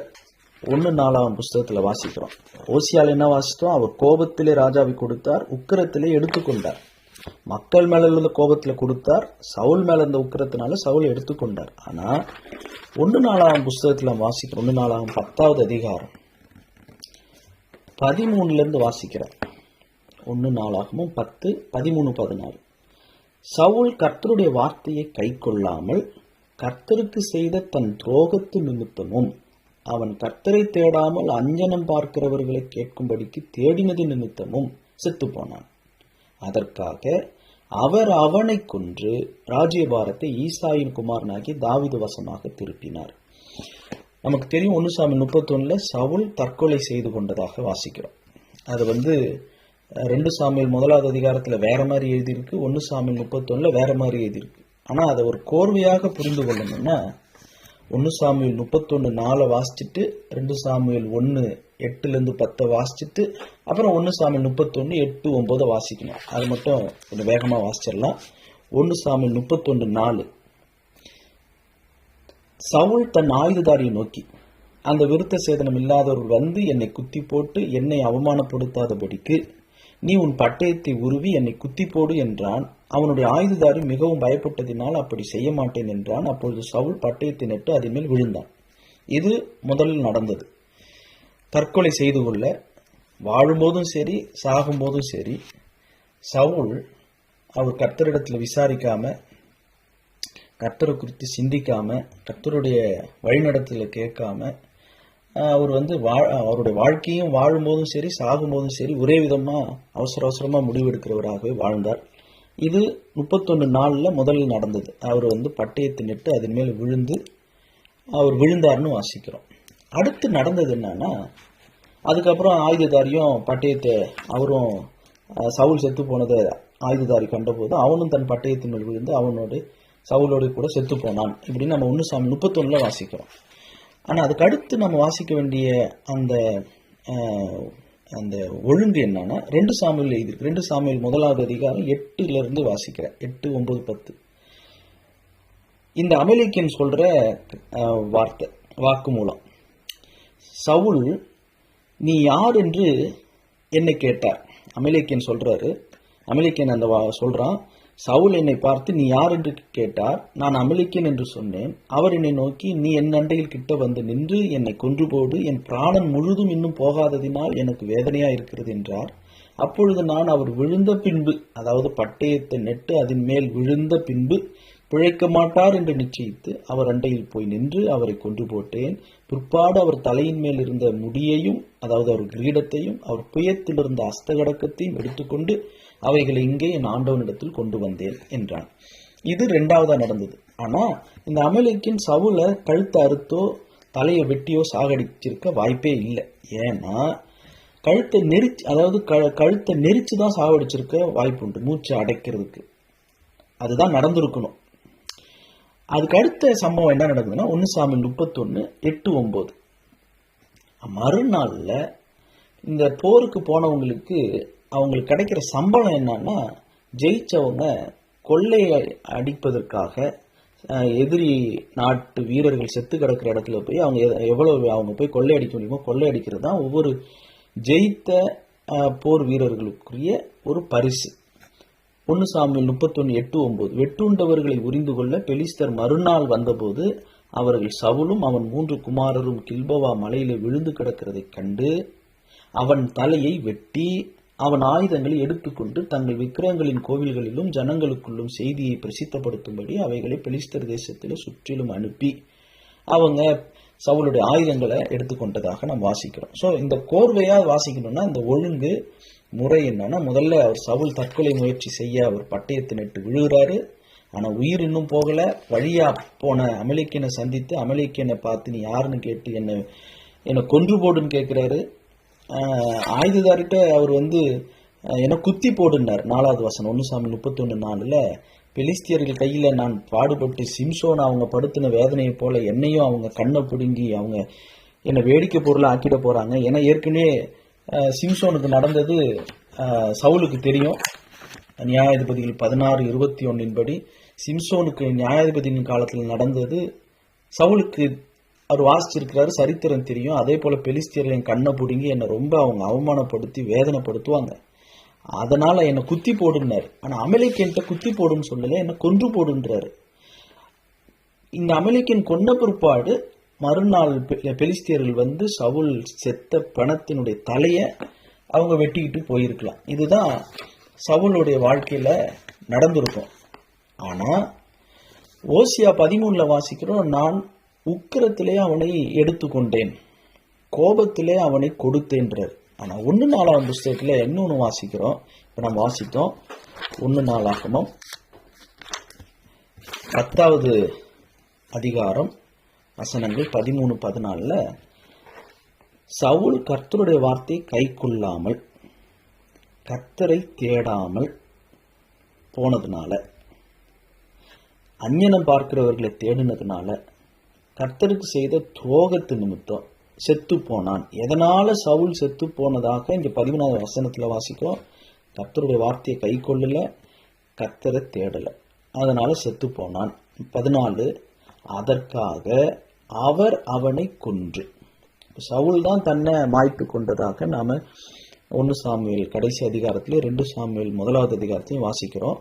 1 புஸ்தகத்துல வாசிக்கிறோம். ஓசியால் என்ன வாசித்தோம்? அவர் கோபத்திலே ராஜாவை கொடுத்தார், உக்கிரத்திலே எடுத்துக்கொண்டார். மக்கள் மேல இருந்த கோபத்துல கொடுத்தார், சவுல் மேல இருந்த உக்கிரத்தினால சவுல் எடுத்துக்கொண்டார். ஆனா 1 புஸ்தகத்துல வாசிக்கிறோம். 1 10வது அதிகாரம் 13 வாசிக்கிறார். 1 10 13 14. சவுல் கர்த்தருடைய வார்த்தையை கை கொள்ளாமல் கர்த்தருக்கு செய்த தன் துரோகத்து நிமித்தமும் அவன் கர்த்தரை தேடாமல் அஞ்சனம் பார்க்கிறவர்களை கேட்கும்படிக்கு தேடினது நிமித்தமும் செத்து போனான். அதற்காக அவர் அவனை கொன்று ராஜ்யபாரத்தை ஈசாயின் குமாரனாகி தாவீது வசமாக திருப்பினார். நமக்கு தெரியும் 1 சாமுவேல் 31 சவுல் தற்கொலை செய்து கொண்டதாக வாசிக்கிறோம். அது 2 சாமுவேல் 1வது அதிகாரத்துல வேற மாதிரி எழுதியிருக்கு, 1 சாமுவேல் 31 வேற மாதிரி எழுதியிருக்கு. ஆனா அதை ஒரு கோர்வையாக புரிந்து கொள்ளணும்னா 1 சாமுவேல் 31:4 வாசிச்சுட்டு 2 சாமுவேல் 1:8-10 வாசிச்சுட்டு அப்புறம் 1 சாமுவேல் 31:8-9 வாசிக்கணும். அது மட்டும் கொஞ்சம் வேகமா வாசிச்சிடலாம். 1 சாமுவேல் 31:4. சவுல் தன் ஆயுததாரியை நோக்கி, அந்த விருத்த சேதனம் இல்லாதவர்கள் வந்து என்னை குத்தி போட்டு என்னை அவமானப்படுத்தாதபடிக்கு நீ உன் பட்டயத்தை உருவி என்னை குத்தி போடு என்றான். அவனுடைய ஆயுததாரி மிகவும் பயப்பட்டதினால் அப்படி செய்ய மாட்டேன் என்றான். அப்பொழுது சவுல் பட்டயத்தை நட்டு அதன் மேல் விழுந்தான். இது முதலில் நடந்தது. தற்கொலை செய்து கொள்ள வாழும்போதும் சரி சாகும்போதும் சரி சவுல் அவர் கர்த்தரிடத்துல விசாரிக்காம, கர்த்தரை குறித்து சிந்திக்காம, கர்த்தருடைய வழிநடத்தல கேட்காம அவர் அவருடைய வாழ்க்கையும் வாழும்போதும் சரி சாகும்போதும் சரி ஒரே விதமா அவசரமா முடிவெடுக்கிறவராகவே வாழ்ந்தார். இது 31 முதலில் நடந்தது. அவர் பட்டயத்தை நட்டு அதன் மேல் விழுந்து அவர் விழுந்தார்னு வாசிக்கிறோம். அடுத்து நடந்தது என்னன்னா, அதுக்கப்புறம் ஆயுததாரியும் பட்டயத்தை அவரும் சவுல் செத்து போனதை ஆயுததாரி கண்டபோது அவனும் தன் பட்டயத்தின் மேல் விழுந்து அவனோடு சவுலோடு கூட செத்து போனான். இப்படின்னு நம்ம 1 சாமுவேல் 31 வாசிக்கிறோம். ஆனா அதுக்கு அடுத்து நம்ம வாசிக்க வேண்டிய அந்த ஒழுங்கு என்னன்னா 2 சாமுவேல் எழுதியிருக்கு. 2 சாமுவேல் 1வது அதிகாரம் 8 வாசிக்கிறேன். 8, 9, 10. இந்த அமலேக்கியன் சொல்ற வாக்கு மூலம், சவுல் நீ யார் என்று என்னை கேட்டார். அமலேக்கியன் சொல்றாரு. அமலேக்கியன் சொல்றான், சவுல் என்னை பார்த்து நீ யார் என்று கேட்டார். நான் அமலேக்கியன் என்று சொன்னேன். அவர் என்னை நோக்கி, நீ என் அண்டையில் கிட்ட வந்து நின்று என்னை கொன்று போடு, என் பிராணன் முழுதும் இன்னும் போகாததினால் எனக்கு வேதனையா இருக்கிறது என்றார். அப்பொழுது நான் அவர் விழுந்த பின்பு, அதாவது பட்டயத்தை நெட்டு அதன் மேல் விழுந்த பின்பு பிழைக்க மாட்டார் என்று நிச்சயித்து அவர் அண்டையில் போய் நின்று அவரை கொன்று போட்டேன். பிற்பாடு அவர் தலையின் மேல் இருந்த முடியையும், அதாவது அவர் கிரீடத்தையும், அவர் புயத்தில் இருந்த அஸ்தகடக்கத்தையும் எடுத்துக்கொண்டு அவைகளை இங்கே என் ஆண்டவனிடத்தில் கொண்டு வந்தேன் என்றான். இது 2வதா நடந்தது. ஆனா இந்த அமலேக்கியன் சவுல கழுத்தை அறுத்தோ தலையை வெட்டியோ சாகடிச்சிருக்க வாய்ப்பே இல்லை. ஏன்னா கழுத்தை நெரிச்சுதான் சாகடிச்சிருக்க வாய்ப்பு உண்டு, மூச்சு அடைக்கிறதுக்கு. அதுதான் நடந்திருக்கணும். அதுக்கு அடுத்த சம்பவம் என்ன நடக்குதுன்னா 1 சாமுவேல் 31, 8, 9. மறுநாள்ல இந்த போருக்கு போனவங்களுக்கு அவங்களுக்கு கிடைக்கிற சம்பளம் என்னன்னா, ஜெயிச்சவங்க கொள்ளை அடிப்பதற்காக எதிரி நாட்டு வீரர்கள் செத்து கிடக்கிற இடத்துல போய் அவங்க போய் கொள்ளையடிக்க முடியுமோ கொள்ளையடிக்கிறது தான் ஒவ்வொரு ஜெயித்த போர் வீரர்களுக்குரிய ஒரு பரிசு. 1 சாமுவேல் 31, 8, 9. வெட்டுண்டவர்களை உரிந்து கொள்ள பெலிஸ்தர் மறுநாள் வந்தபோது அவர்கள் சவுலும் அவன் 3 குமாரரும் கில்போவா மலையிலே விழுந்து கிடக்கிறதை கண்டு அவன் தலையை வெட்டி அவன் ஆயுதங்களை எடுத்துக்கொண்டு தங்கள் விக்கிரகங்களின் கோவில்களிலும் ஜனங்களுக்குள்ளும் செய்தியை பிரசித்தப்படுத்தும்படி அவைகளை பெலிஸ்தர் தேசத்தில் சுற்றிலும் அனுப்பி அவங்க சவுளுடைய ஆயுதங்களை எடுத்துக்கொண்டதாக நாம் வாசிக்கிறோம். ஸோ இந்த கோர்வையா வாசிக்கணும்னா இந்த ஒழுங்கு முறை என்னன்னா, முதல்ல அவர் சவுல் தற்கொலை முயற்சி செய்ய அவர் பட்டயத்தை நட்டு விழுகிறாரு. ஆனா உயிர் இன்னும் போகல. வழியா போன அமலேக்கியனை சந்தித்து அமலேக்கியனை பார்த்து நீ யாருன்னு கேட்டு என்னை கொன்று போடுன்னு கேட்கிறாரு. ஆயுததாரிட்ட அவர் என்ன குத்தி போடுனார். 4வது வசனம் 1 சாமுவேல் 31:4 பெலிஸ்தியர்கள் கையில நான் பாடுபட்டு சிம்சோன் அவங்க படுத்தின வேதனையை போல என்னையும் அவங்க கண்ணை பிடுங்கி அவங்க என்னை வேடிக்கை பொருளை ஆக்கிட போறாங்க. ஏன்னா ஏற்கனவே சிம்சோனுக்கு நடந்தது சவுலுக்கு தெரியும். நியாயாதிபதிகள் 16:21 படி சிம்சோனுக்கு நியாயாதிபதியின் காலத்தில் நடந்தது சவுலுக்கு அவர் வாசிச்சிருக்கிறாரு, சரித்திரம் தெரியும். அதே போல பெலிஸ்தியர்களின் கண்ணை பிடுங்கி என்னை ரொம்ப அவங்க அவமானப்படுத்தி வேதனைப்படுத்துவாங்க, அதனால என்னை குத்தி போடுனாரு. ஆனா அமலேக்கியன்ட்ட குத்தி போடுன்னு சொல்லல, என்ன கொன்று போடுன்றாரு. இந்த அமலேக்கியன் கொன்ன பிற்பாடு மறுநாள் பெலிஸ்தியர்கள் சவுல் செத்த பிணத்தினுடைய தலைய அவங்க வெட்டிக்கிட்டு போயிருக்கலாம். இதுதான் சவுளுடைய வாழ்க்கையில நடந்திருக்கும். ஆனா ஓசியா 13 வாசிக்கிறோம், நான் உக்கிரத்திலே அவனை எடுத்துக்கொண்டேன், கோபத்திலே அவனை கொடுத்தேன்றார். ஆனா 1 புஸ்தகத்துல இன்னொன்னு வாசிக்கிறோம். இப்ப நம்ம வாசித்தோம் 1 நாளாகமம் 10வது அதிகாரம் வசனங்கள் 13-14 சவுல் கர்த்தருடைய வார்த்தை கை கொள்ளாமல் கர்த்தரை தேடாமல் போனதுனால, அந்நியனம் பார்க்கிறவர்களை தேடினதுனால, கர்த்தருக்கு செய்த துரோகத்து நிமித்தம் செத்து போனான். எதனால சவுல் செத்து போனதாக இங்க 13வது வசனத்துல வாசிக்கும். கர்த்தருடைய வார்த்தையை கை கொள்ளல, கர்த்தரை தேடல, அதனால செத்து போனான். 14 அதற்காக அவர் அவனை கொன்று. சவுல் தான் தன்னை மாய்த்து கொண்டதாக நாம 1 சாமுவேல் கடைசி அதிகாரத்திலே 2 சாமுவேல் 1வது அதிகாரத்தையும் வாசிக்கிறோம்.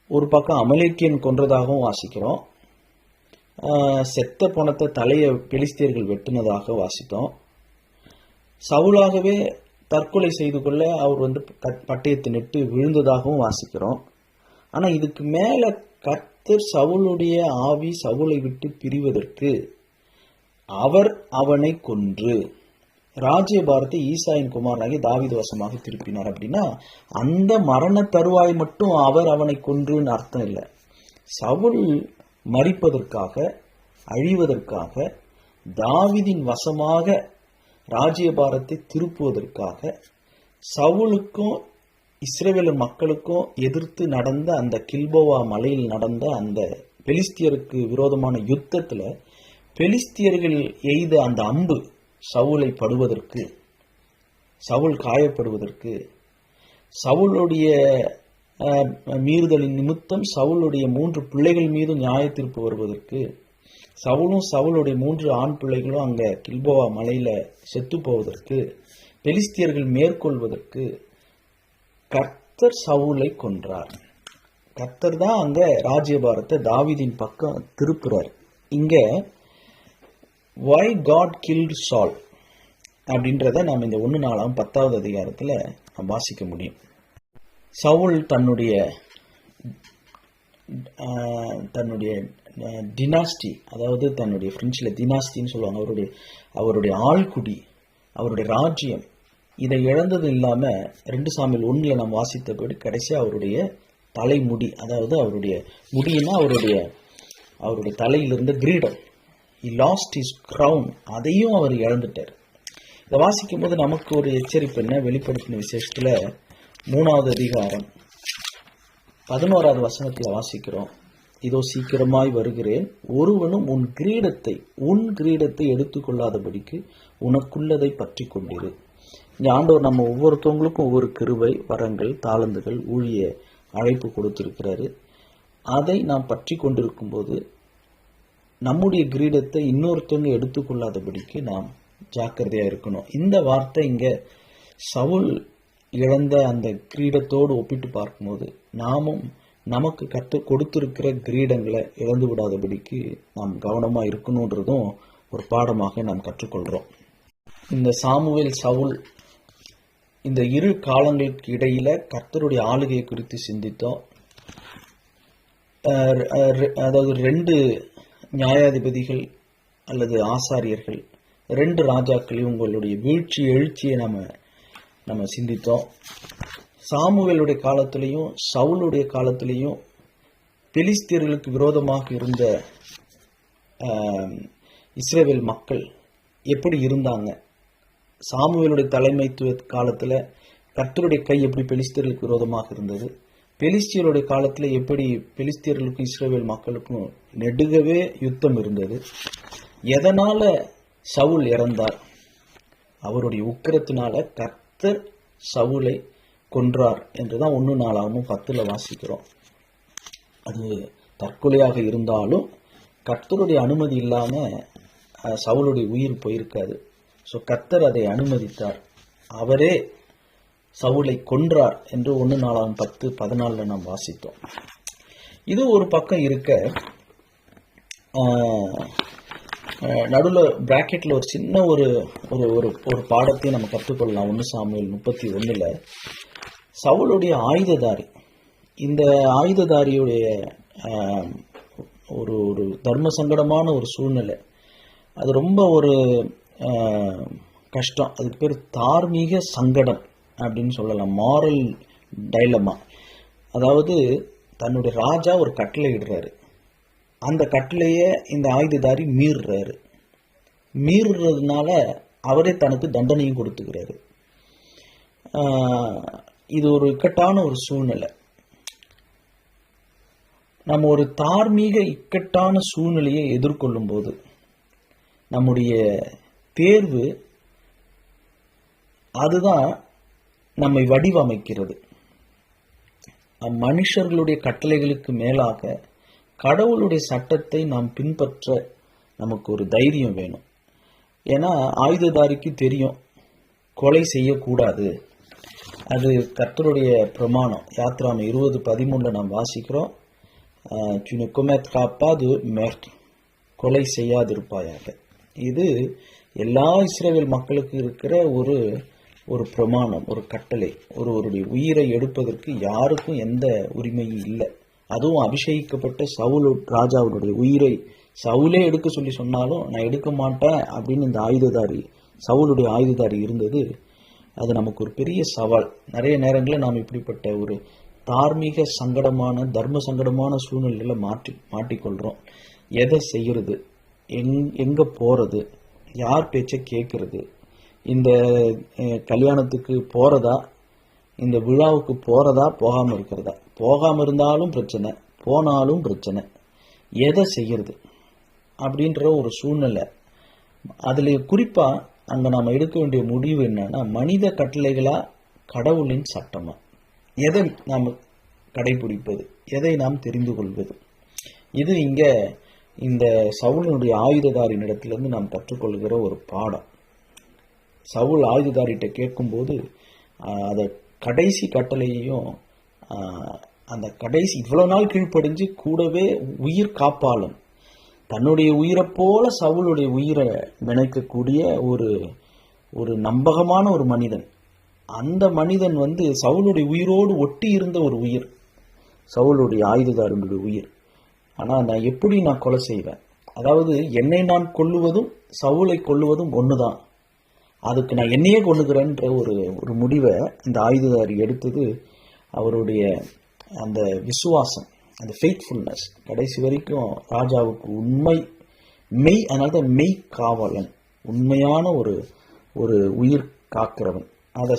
ஒரு பக்கம் அமலேக்கியன் கொன்றதாகவும் வாசிக்கிறோம். செத்த பணத்தை தலையை பெலிஸ்தியர்கள் வெட்டினதாக வாசித்தோம். சவுலாகவே தற்கொலை செய்து கொள்ள அவர் பட்டயத்தை நட்டு விழுந்ததாகவும் வாசிக்கிறோம். ஆனா இதுக்கு மேல கர்த்தர் சவுளுடைய ஆவி சவுலை விட்டு பிரிவதற்கு அவர் அவனை கொன்று ராஜ்யபாரத்தை ஈசாயின் குமாரனாகி தாவீது வசமாக திருப்பினார். அப்படின்னா அந்த மரண தருவாய் மட்டும் அவர் அவனை கொன்றுன்னு அர்த்தம் இல்லை. சவுல் மரிப்பதற்காக, அழிவதற்காக, தாவீதின் வசமாக ராஜ்யபாரத்தை திருப்புவதற்காக, சவுலுக்கும் இஸ்ரவேலர் மக்களுக்கும் எதிர்த்து நடந்த அந்த கில்போவா மலையில் நடந்த அந்த பெலிஸ்தியருக்கு விரோதமான யுத்தத்துல பெலிஸ்தியர்கள் எய்த அந்த அம்பு சவுலை படுவதற்கு, சவுல் காயப்படுவதற்கு, சவுளுடைய மீறுதலின் நிமித்தம் சவுளுடைய 3 பிள்ளைகள் மீது நியாய தீர்ப்பு வருவதற்கு, சவுலும் சவுளுடைய 3 ஆண் பிள்ளைகளும் அங்க கில்போவா மலையில செத்து போவதற்கு, பெலிஸ்தியர்கள் மேற்கொள்வதற்கு கர்த்தர் சவுலை கொன்றார். கர்த்தர் தான் அங்க ராஜ்யபாரத்தை தாவீதின் பக்கம் திருப்புறார். இங்க why God killed Saul அப்படின்றத நாம் இந்த 1 நாளாம் 10வது அதிகாரத்துல வாசிக்க முடியும். சவுல் தன்னுடைய டினாஸ்டி, அதாவது தன்னுடைய பிரெஞ்சில் டினாஸ்டின்னு சொல்லுவாங்க, அவருடைய ஆள்குடி, அவருடைய ராஜ்யம், இதை இழந்தது இல்லாம 2 சாமுவேல் 1 நாம் வாசித்தபடி கடைசியா அவருடைய தலைமுடி, அதாவது அவருடைய முடினா அவருடைய தலையிலிருந்த கிரீடம், he lost his crown, அதையும் அவர் இழந்துட்டார். இதை வாசிக்கும் போது நமக்கு ஒரு எச்சரிப்பு என்ன? வெளிப்படுத்தின விசேஷத்துல 3வது அதிகாரம் 11வது வசனத்துல வாசிக்கிறோம், இதோ சீக்கிரமாய் வருகிறேன், ஒருவனும் உன் கிரீடத்தை எடுத்துக்கொள்ளாதபடிக்கு உனக்குள்ளதை பற்றி கொண்டிரு. இந்த ஆண்டவர் நம்ம ஒவ்வொருத்தவங்களுக்கும் ஒவ்வொரு கிருபை, வரங்கள், தாளந்துகள், ஊழிய அழைப்பு கொடுத்திருக்கிறாரு. அதை நாம் பற்றி கொண்டிருக்கும் போது நம்முடைய கிரீடத்தை இன்னொருத்தவங்க எடுத்துக்கொள்ளாதபடிக்கு நாம் ஜாக்கிரதையா இருக்கணும். இந்த வார்த்தை இங்க சவுல் இழந்த அந்த கிரீடத்தோடு ஒப்பிட்டு பார்க்கும்போது நாமும் நமக்கு கொடுத்திருக்கிற கிரீடங்களை இழந்து விடாதபடிக்கு நாம் கவனமா இருக்கணும்ன்றதும் ஒரு பாடமாக நாம் கற்றுக்கொள்றோம். இந்த சாமுவேல் சவுல் இந்த இரு காலங்களுக்கு இடையில கர்த்தருடைய ஆளுகையை குறித்து சிந்தித்தோம். அதாவது 2 நியாயாதிபதிகள் அல்லது ஆசாரியர்கள், 2 ராஜாக்கள், இவங்களுடைய வீழ்ச்சி எழுச்சியை நம்ம சிந்தித்தோம். சாமுவேலுடைய காலத்திலையும் சவுலுடைய காலத்திலையும் பெலிஸ்தியர்களுக்கு விரோதமாக இருந்த இஸ்ரவேல் மக்கள் எப்படி இருந்தாங்க. சாமுவேலுடைய தலைமைத்துவ காலத்தில் கர்த்தருடைய கை எப்படி பெலிஸ்தியர்களுக்கு விரோதமாக இருந்தது, பெலிஸ்தியருடைய காலத்தில் எப்படி பெலிஸ்தியர்களுக்கும் இஸ்ரவேல் மக்களுக்கும் நெடுகவே யுத்தம் இருந்தது. எதனால சவுல் இறந்தார்? அவருடைய உக்கிரத்தினால கர்த்தர் சவுலை கொன்றார் என்றுதான் 1 நாளாகமும் 10 வாசிக்கிறோம். அது தற்கொலையாக இருந்தாலும் கர்த்தருடைய அனுமதி இல்லாம சவுலுடைய உயிர் போயிருக்காது. ஸோ கர்த்தர் அதை அனுமதித்தார், அவரே சவுலை கொன்றார் என்று 1 நாளாகமும் 10:14 நாம் வாசித்தோம். இது ஒரு பக்கம் இருக்க, நடுவில் பிராக்கெட்ல ஒரு சின்ன ஒரு ஒரு பாடத்தையும் நம்ம கற்றுக்கொள்ளலாம். 1 சாமுவேல் 31 சவுலுடைய ஆயுததாரி, இந்த ஆயுததாரியுடைய ஒரு தர்ம சங்கடமான ஒரு சூழ்நிலை, அது ரொம்ப ஒரு கஷ்டம். அதுக்கு பேர் தார்மீக சங்கடம் அப்படின்னு சொல்லலாம், மாரல் டைலமா. அதாவது தன்னுடைய ராஜா ஒரு கட்டளை இடுறாரு, அந்த கட்டளைய இந்த ஆயுததாரி மீறுறதுனால அவரே தனக்கு தண்டனையும் கொடுத்துக்கிறாரு. இது ஒரு இக்கட்டான ஒரு சூழ்நிலை. நம்ம ஒரு தார்மீக இக்கட்டான சூழ்நிலையை எதிர்கொள்ளும் போது நம்முடைய தேர்வு அதுதான் நம்மை வடிவமைக்கிறது. மனுஷர்களுடைய கட்டளைகளுக்கு மேலாக கடவுளுடைய சட்டத்தை நாம் பின்பற்ற நமக்கு ஒரு தைரியம் வேணும். ஏன்னா ஆயுததாரிக்கு தெரியும் கொலை செய்யக்கூடாது, அது கர்த்தருடைய பிரமாணம். யாத்ராம 20:13 நாம் வாசிக்கிறோம், கொலை செய்யாதிருப்பாயாக. இது எல்லா இஸ்ரவேல் மக்களுக்கு இருக்கிற ஒரு பிரமாணம், ஒரு கட்டளை. ஒருவருடைய உயிரை எடுப்பதற்கு யாருக்கும் எந்த உரிமையும் இல்லை. அதுவும் அபிஷேகிக்கப்பட்ட சவுல் ராஜாவுடைய உயிரை சவுலே எடுக்க சொல்லி சொன்னாலும் நான் எடுக்க மாட்டேன் அப்படின்னு இந்த ஆயுததாரி, சவுலுடைய ஆயுததாரி இருந்தது. அது நமக்கு ஒரு பெரிய சவால். நிறைய நேரங்களில் நாம் இப்படிப்பட்ட ஒரு தார்மீக சங்கடமான தர்ம சங்கடமான சூழ்நிலையில மாட்டிக்கொள்றோம். எதை செய்யறது, எங்க போறது, யார் பேச்சை கேட்கறது, இந்த கல்யாணத்துக்கு போறதா, இந்த விழாவுக்கு போறதா, போகாம இருக்கிறதா, போகாம இருந்தாலும் பிரச்சனை, போனாலும் பிரச்சனை, எதை செய்யறது அப்படின்ற ஒரு சூழ்நிலை. அதுல குறிப்பா அங்க நாம எடுக்க வேண்டிய முடிவு என்னன்னா, மனித கட்டளைகளா கடவுளின் சட்டமா, எதை நாம் கடைபிடிப்பது, எதை நாம் தெரிந்து கொள்வது. இது இங்க இந்த சவுலினுடைய ஆயுததாரின் இடத்திலிருந்து நாம் கற்றுக்கொள்கிற ஒரு பாடம். சவுல் ஆயுததாரிட்ட கேட்கும்போது அதை கடைசி கட்டளையையும் அந்த கடைசி இவ்வளவு நாள் கீழ்ப்படிஞ்சு கூடவே உயிர் காப்பாளன், தன்னுடைய உயிரை போல சவுளுடைய உயிரை நினைக்கக்கூடிய ஒரு நம்பகமான ஒரு மனிதன். அந்த மனிதன் சவுளுடைய உயிரோடு ஒட்டி இருந்த ஒரு உயிர், சவுளுடைய ஆயுததாரனுடைய உயிர். ஆனா நான் எப்படி கொலை செய்வேன், அதாவது என்னை நான் கொல்லுவதும் சவுளை கொல்லுவதும் ஒண்ணுதான், அதுக்கு நான் என்னையே கொல்லுகிறேன்ற ஒரு முடிவை இந்த ஆயுததாரி எடுத்தது. அவருடைய அந்த விசுவாசம், அந்த ஃபெய்த்ஃபுல்னஸ், கடைசி வரைக்கும் ராஜாவுக்கு அதனால மெய் காவலன், உண்மையான ஒரு உயிர் காக்கிறவன். அதை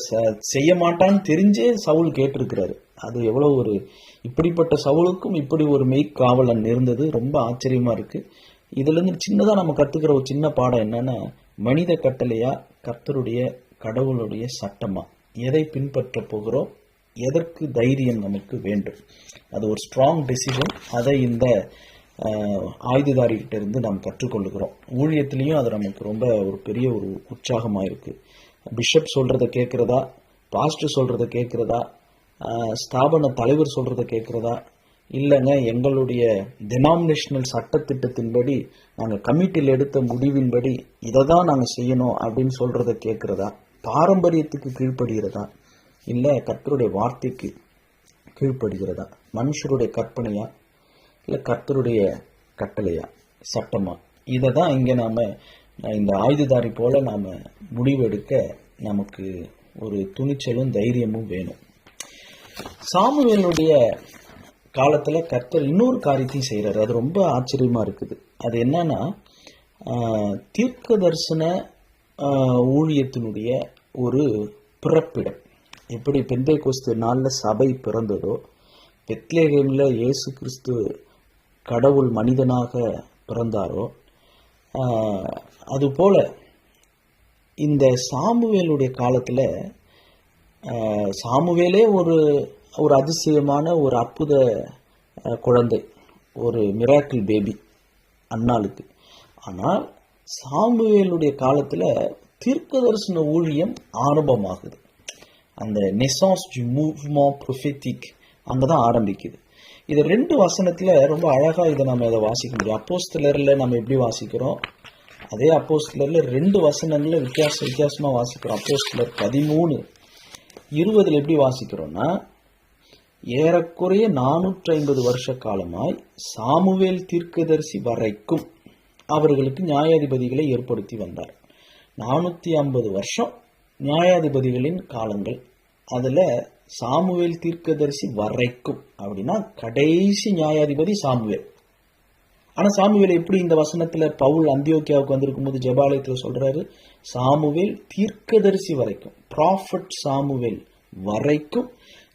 செய்ய மாட்டான்னு தெரிஞ்சே சவுல் கேட்டிருக்கிறாரு. அது எவ்வளவு இப்படிப்பட்ட சவுலுக்கும் இப்படி ஒரு மெய்க்காவலன் இருந்தது. ரொம்ப ஆச்சரியமா இருக்கு. இதுல இருந்து சின்னதா நம்ம கத்துக்கிற ஒரு சின்ன பாடம் என்னன்னா, மனித கட்டளையா கர்த்தருடைய கடவுளுடைய சட்டமா, எதை பின்பற்ற போகிறோம், எதற்கு தைரியம் நமக்கு வேண்டும். அது ஒரு ஸ்ட்ராங் டெசிஷன். அதை இந்த ஆயுததாரிகிட்ட இருந்து நாம் கற்றுக்கொள்ளுகிறோம். ஊழியத்திலையும் அது நமக்கு ரொம்ப ஒரு பெரிய ஒரு உற்சாகமா இருக்கு. பிஷப் சொல்றத கேட்கிறதா, பாஸ்டர் சொல்றத கேட்கிறதா, ஸ்தாபன தலைவர் சொல்றத கேட்கிறதா, இல்லைங்க எங்களுடைய டெனாமினேஷனல் சட்டத்திட்டத்தின்படி நாங்கள் கமிட்டியில் எடுத்த முடிவின்படி இதை தான் நாங்கள் செய்யணும் அப்படின்னு சொல்றத கேட்கிறதா, பாரம்பரியத்துக்கு கீழ்ப்படுகிறதா, இல்லை கர்த்தருடைய வார்த்தைக்கு கீழ்ப்படுகிறதா, மனுஷருடைய கற்பனையா இல்லை கர்த்தருடைய கட்டளையா, சட்டமா, இதை தான் இங்கே நாம் இந்த ஆயுததாரி போல நாம் முடிவெடுக்க நமக்கு ஒரு துணிச்சலும் தைரியமும் வேணும். சாமுவேலுடைய காலத்தில் கர்த்தர் இன்னொரு காரியத்தையும் செய்கிறார். அது ரொம்ப ஆச்சரியமாக இருக்குது. அது என்னன்னா, தீர்க்க தரிசன ஊழியத்தினுடைய ஒரு பிறப்பிடம். எப்படி பெந்தேகோஸ்து நாளில் சபை பிறந்ததோ, பெத்லேகேமில் இயேசு கிறிஸ்து கடவுள் மனிதனாக பிறந்தாரோ, அதுபோல இந்த சாமுவேலுடைய காலத்தில் சாமுவேலே ஒரு ஒரு அதிசயமான ஒரு அற்புத குழந்தை, ஒரு மிராக்கிள் பேபி அன்னாளுக்கு. ஆனால் சாமுவேலுடைய காலத்தில் தீர்க்க தரிசன ஊழியம் ஆரம்பமாகுது. அந்த நெசான்ஸ் டு மூவ்மெண்ட் ப்ரொஃபெட்டிக் அங்கே தான் ஆரம்பிக்குது. இது 2 வசனத்தில் ரொம்ப அழகாக இதை நம்ம இதை வாசிக்க முடியும். அப்போஸ்தலரில் நம்ம எப்படி வாசிக்கிறோம், அதே அப்போஸ்தலரில் 2 வசனங்களில் வித்தியாசமாக வாசிக்கிறோம். அப்போஸ்தலர் 13:20 எப்படி வாசிக்கிறோம்னா, ஏறக்குறைய 450 வருஷ காலமாய் சாமுவேல் தீர்க்கதரிசி வரைக்கும் அவர்களுக்கு நியாயாதிபதிகளை ஏற்படுத்தி வந்தார். 450 வருஷம் நியாயாதிபதிகளின் காலங்கள். அதில் சாமுவேல் தீர்க்கதரிசி வரைக்கும் அப்படின்னா கடைசி நியாயாதிபதி சாமுவேல். ஆனால் சாமுவேல் எப்படி இந்த வசனத்தில் பவுல் அந்தியோக்கியாவுக்கு வந்திருக்கும் போது ஜெபாலயத்தில் சொல்றாரு, சாமுவேல் தீர்க்கதரிசி வரைக்கும், ப்ராஃபட் சாமுவேல் வரைக்கும்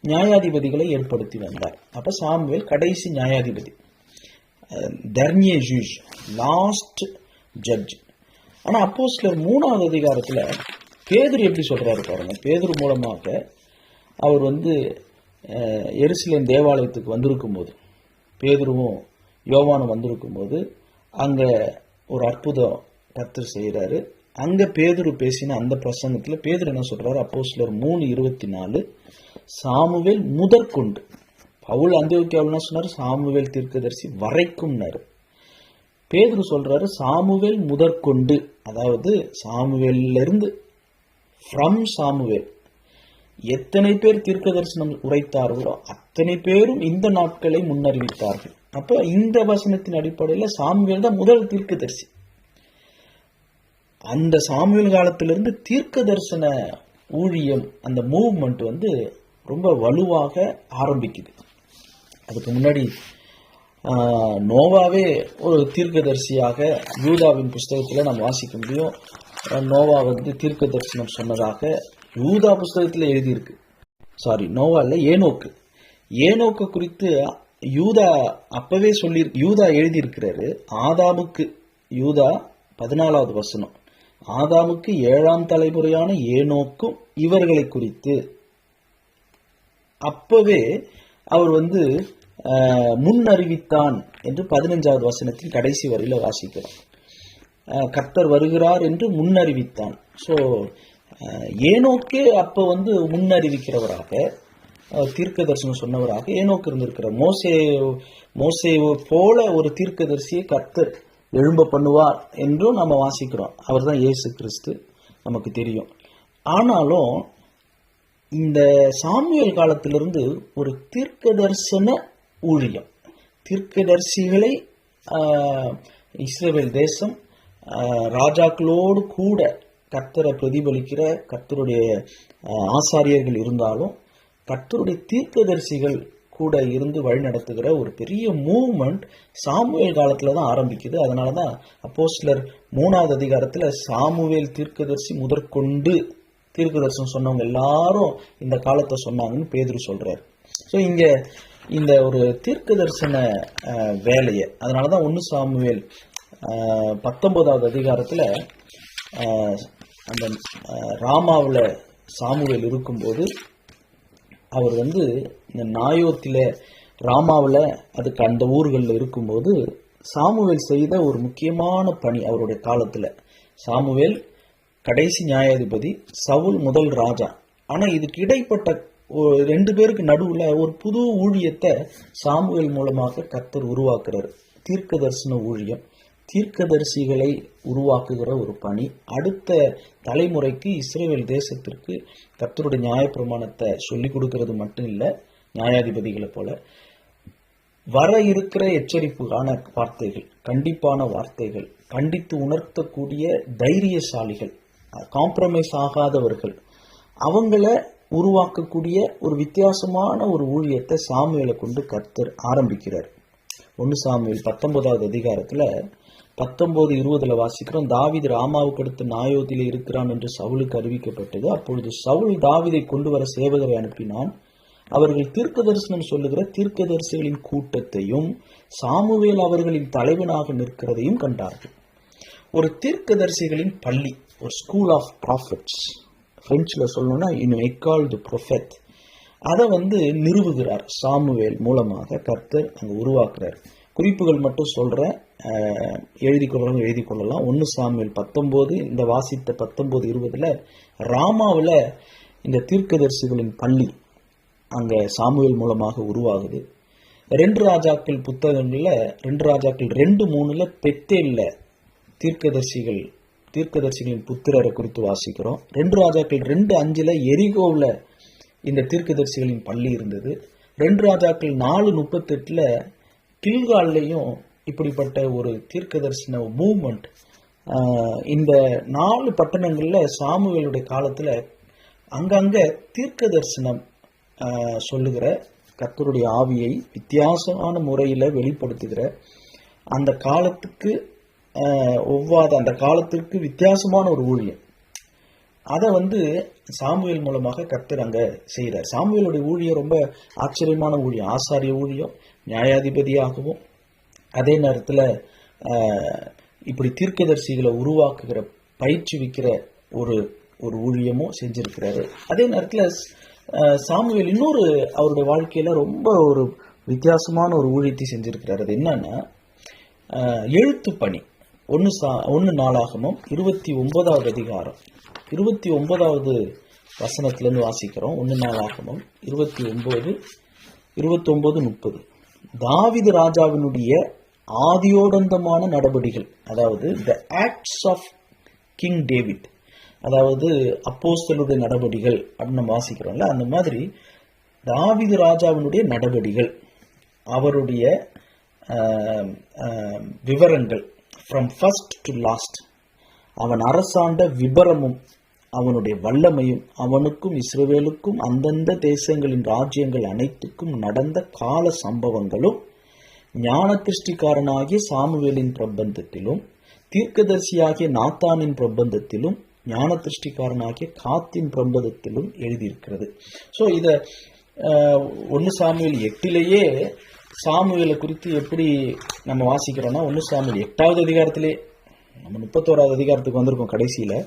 நியாயாதிபதிகளை ஏற்படுத்தி வந்தார். அப்ப சாமுவேல் கடைசி நியாயாதிபதி, டர்னியர் ஜூஜ், லாஸ்ட் ஜட்ஜ். ஆனா அப்போஸ்தலர் 3வது அதிகாரத்துல பேதுரு எப்படி சொல்றாரு பாருங்க. பேதுரு மூலமாக அவர் எருசலேம் தேவாலயத்துக்கு வந்திருக்கும் போது, பேதுருவும் யோவானும் வந்திருக்கும் போது அங்க ஒரு அற்புதம் கர்த்தர் செய்யறாரு. அங்க பேதுரு பேசின அந்த பிரசங்கத்துல பேதுரு என்ன சொல்றாரு, அப்போஸ்தலர் 3:24, சாமுவேல் முதற்கொண்டு. பவுல் அந்தியோக்கியாவில் என்ன சொன்னாரு, சாமுவேல் தீர்க்கதரிசி வரைக்கும்னாரு. பேதுரு சொல்றாரு சாமுவேல் முதற்கொண்டு, அதாவது சாமுவேல்ல இருந்து, ஃப்ரம் சாமுவேல் எத்தனை பேர் தீர்க்க தரிசனம் உரைத்தார்களோ அத்தனை பேரும் இந்த நாட்களை முன்னறிவித்தார்கள். அப்ப இந்த வசனத்தின் அடிப்படையில் சாமுவேல் தான் முதல் தீர்க்கதரிசி. அந்த சாமுவேல் காலத்திலிருந்து தீர்க்க தரிசன ஊழியம், அந்த மூவ்மெண்ட் ரொம்ப வலுவாக ஆரம்பிக்குது. அதுக்கு முன்னாடி நோவாவே ஒரு தீர்க்கதரிசியாக யூதாவின் புஸ்தகத்தில் நம்ம வாசிக்க முடியும். நோவா தீர்க்க தரிசனம் சொன்னதாக யூதா புஸ்தகத்தில் எழுதியிருக்கு. நோவா இல்ல, ஏனோக்கு குறித்து யூதா அப்பவே யூதா எழுதியிருக்கிறாரு. ஆதாமுக்கு, யூதா 14வது வசனம், ஆதாமுக்கு 7ஆம் தலைமுறையான ஏனோக்கும் இவர்களை குறித்து அப்பவே அவர் முன் அறிவித்தான் என்று 15வது வசனத்தின் கடைசி வரையில வாசிக்கிறோம். கர்த்தர் வருகிறார் என்று முன்னறிவித்தான். ஸோ ஏனோக்கே அப்போ முன்னறிவிக்கிறவராக, தீர்க்க தரிசனம் சொன்னவராக ஏனோக்கு இருந்திருக்கிறார். மோசே போல ஒரு தீர்க்கதரிசியை கர்த்தர் எழும்ப பண்ணுவார் என்றும் நம்ம வாசிக்கிறோம். அவர் தான் இயேசு கிறிஸ்து, நமக்கு தெரியும். ஆனாலும் இந்த சாமுவேல் காலத்திலிருந்து ஒரு தீர்க்க தரிசன ஊழியம், தீர்க்கதரிசிகளை இஸ்ரவேல் தேசம் ராஜாக்களோடு கூட கர்த்தரை பிரதிபலிக்கிற கர்த்தருடைய ஆசாரியர்கள் இருந்தாலும் கர்த்தருடைய தீர்க்கதரிசிகள் கூட இருந்து வழிநடத்துகிற ஒரு பெரிய மூவ்மெண்ட் சாமுவேல் காலத்துல தான் ஆரம்பிக்குது. அதனாலதான் அப்போஸ்தலர் 3வது அதிகாரத்துல சாமுவேல் தீர்க்கதரிசி முதற்கொண்டு தீர்க்க தரிசனம் சொன்னவங்க எல்லாரும் இந்த காலத்தை சொன்னாங்கன்னு பேதுரு சொல்றாரு. ஸோ இங்க இந்த ஒரு தீர்க்க தரிசன வேலையை, அதனாலதான் 1 சாமுவேல் 19வது அதிகாரத்துல அந்த ராமாவில் சாமுவேல் இருக்கும்போது அவர் இந்த நாயோத்தில ராமாவில் அதுக்கு அந்த ஊர்களில் இருக்கும்போது சாமுவேல் செய்த ஒரு முக்கியமான பணி அவருடைய காலத்தில். சாமுவேல் கடைசி நியாயாதிபதி, சவுல் முதல் ராஜா. ஆனால் இதுக்கு இடைப்பட்ட 2 பேருக்கு நடுவில் ஒரு புது ஊழியத்தை சாமுவேல் மூலமாக கர்த்தர் உருவாக்குறாரு. தீர்க்க தரிசன ஊழியம், தீர்க்கதரிசிகளை உருவாக்குகிற ஒரு பணி. அடுத்த தலைமுறைக்கு இஸ்ரவேல் தேசத்திற்கு கர்த்தருடைய நியாயப்பிரமாணத்தை சொல்லிக் கொடுக்கிறது மட்டும் இல்லை, நியாயாதிபதிகளை போல வர இருக்கிற எச்சரிப்புக்கான வார்த்தைகள், கண்டிப்பான வார்த்தைகள், கண்டித்து உணர்த்தக்கூடிய தைரியசாலிகள், காம்ப்ரமைஸ் ஆகாதவர்கள், அவங்கள உருவாக்கக்கூடிய ஒரு வித்தியாசமான ஒரு ஊழியத்தை சாமுவேலை கொண்டு கர்த்தர் ஆரம்பிக்கிறார். 1 சாமுவேல் 19வது அதிகாரத்துல 19-20 வாசிக்கிறோம். தாவீது ராமாவுக்கு அடுத்து நாயோதிலே இருக்கிறான் என்று சவுலுக்கு அறிவிக்கப்பட்டது. அப்பொழுது சவுல் தாவீதை கொண்டு வர சேவகரை அனுப்பினான். அவர்கள் தீர்க்க தரிசனம் சொல்லுகிற தீர்க்கதரிசிகளின் கூட்டத்தையும் சாமுவேல் அவர்களின் தலைவனாக நிற்கிறதையும் கண்டார்கள். ஒரு தீர்க்கதரிசிகளின் பள்ளி, ஒரு ஸ்கூல் ஆஃப் ப்ராஃபெட்ஸ், பிரெஞ்சில் சொல்லணும்னா எக்கால் தி ப்ரொஃபெட், அதை நிறுவுகிறார் சாமுவேல் மூலமாக கர்த்தர் அங்கே உருவாக்குறார். குறிப்புகள் மட்டும் சொல்கிறேன், எழுதி கொள்ளலாம். 1 சாமுவேல் 19, இந்த வாசித்த 19-20 ராமாவில் இந்த தீர்க்கதரிசிகளின் பள்ளி அங்கே சாமுவேல் மூலமாக உருவாகுது. 2 ராஜாக்கள் புத்தகங்களில் 2 ராஜாக்கள் 2:3 பெத்தேல்ல தீர்க்கதரிசிகளின் புத்திரரை குறித்து வாசிக்கிறோம். 2 ராஜாக்கள் 2:5 எரிகோவில் இந்த தீர்க்கதரிசிகளின் பள்ளி இருந்தது. 2 ராஜாக்கள் 4:38 கில்கால்லையும் இப்படிப்பட்ட ஒரு தீர்க்கதரிசன மூவ்மெண்ட். இந்த 4 பட்டணங்களில் சாமுவேலுடைய காலத்தில் அங்கங்க தீர்க்க தரிசனம் சொல்லுகிற கர்த்தருடைய ஆவியை வித்தியாசமான முறையில் வெளிப்படுத்துகிற, அந்த காலத்துக்கு அந்த காலத்திற்கு வித்தியாசமான ஒரு ஊழியம். அதை சாமுவேல் மூலமாக கர்த்தர் அங்கே செய்கிறார். சாமுவேலுடைய ஊழியம் ரொம்ப ஆச்சரியமான ஊழியம், ஆசாரிய ஊழியம், நியாயாதிபதியாகவும் அதே நேரத்தில் இப்படி தீர்க்கதரிசிகளை உருவாக்குகிற, பயிற்சிவிக்கிற ஒரு ஒரு ஊழியமும் செஞ்சிருக்கிறாரு. அதே நேரத்தில் சாமுவேல் இன்னொரு அவருடைய வாழ்க்கையில ரொம்ப ஒரு வித்தியாசமான ஒரு ஊழியத்தை செஞ்சிருக்கிறார். அது என்னன்னா எழுத்து பணி. 1 நாளாகமம் 29வது அதிகாரம் 29வது வசனத்திலிருந்து வாசிக்கிறோம். 1 நாளாகமம் 29:30 தாவீது ராஜாவினுடைய ஆதியோடந்தமான நடபடிகள், அதாவது the acts of king David, அதாவது அப்போஸ்தலருடைய நடபடிகள் அப்படின்னு நம்ம வாசிக்கிறோம்ல, அந்த மாதிரி தாவீது ராஜாவினுடைய நடபடிகள், அவருடைய விவரங்கள் ஃப்ரம் ஃபர்ஸ்ட் டு லாஸ்ட், அவன் அரசாண்ட விபரமும் அவனுடைய வல்லமையும் அவனுக்கும் இஸ்ரவேலுக்கும் அந்தந்த தேசங்களின் ராஜ்யங்கள் அனைத்துக்கும் நடந்த கால சம்பவங்களும் ஞான திருஷ்டிக்காரனாகிய சாமுவேலின் பிரபந்தத்திலும் தீர்க்கதரிசியாகிய நாத்தானின் பிரபந்தத்திலும் ஞான திருஷ்டிக்காரனாகிய காத்தின் பிரபந்தத்திலும் எழுதியிருக்கிறது. ஸோ இதை 1 சாமுவேல் 8 சாமுவேலை குறித்து எப்படி நம்ம வாசிக்கிறோம்னா, 1 சாமுவேல் 8வது அதிகாரத்திலே, நம்ம 31வது அதிகாரத்துக்கு வந்திருக்கோம் கடைசியில்.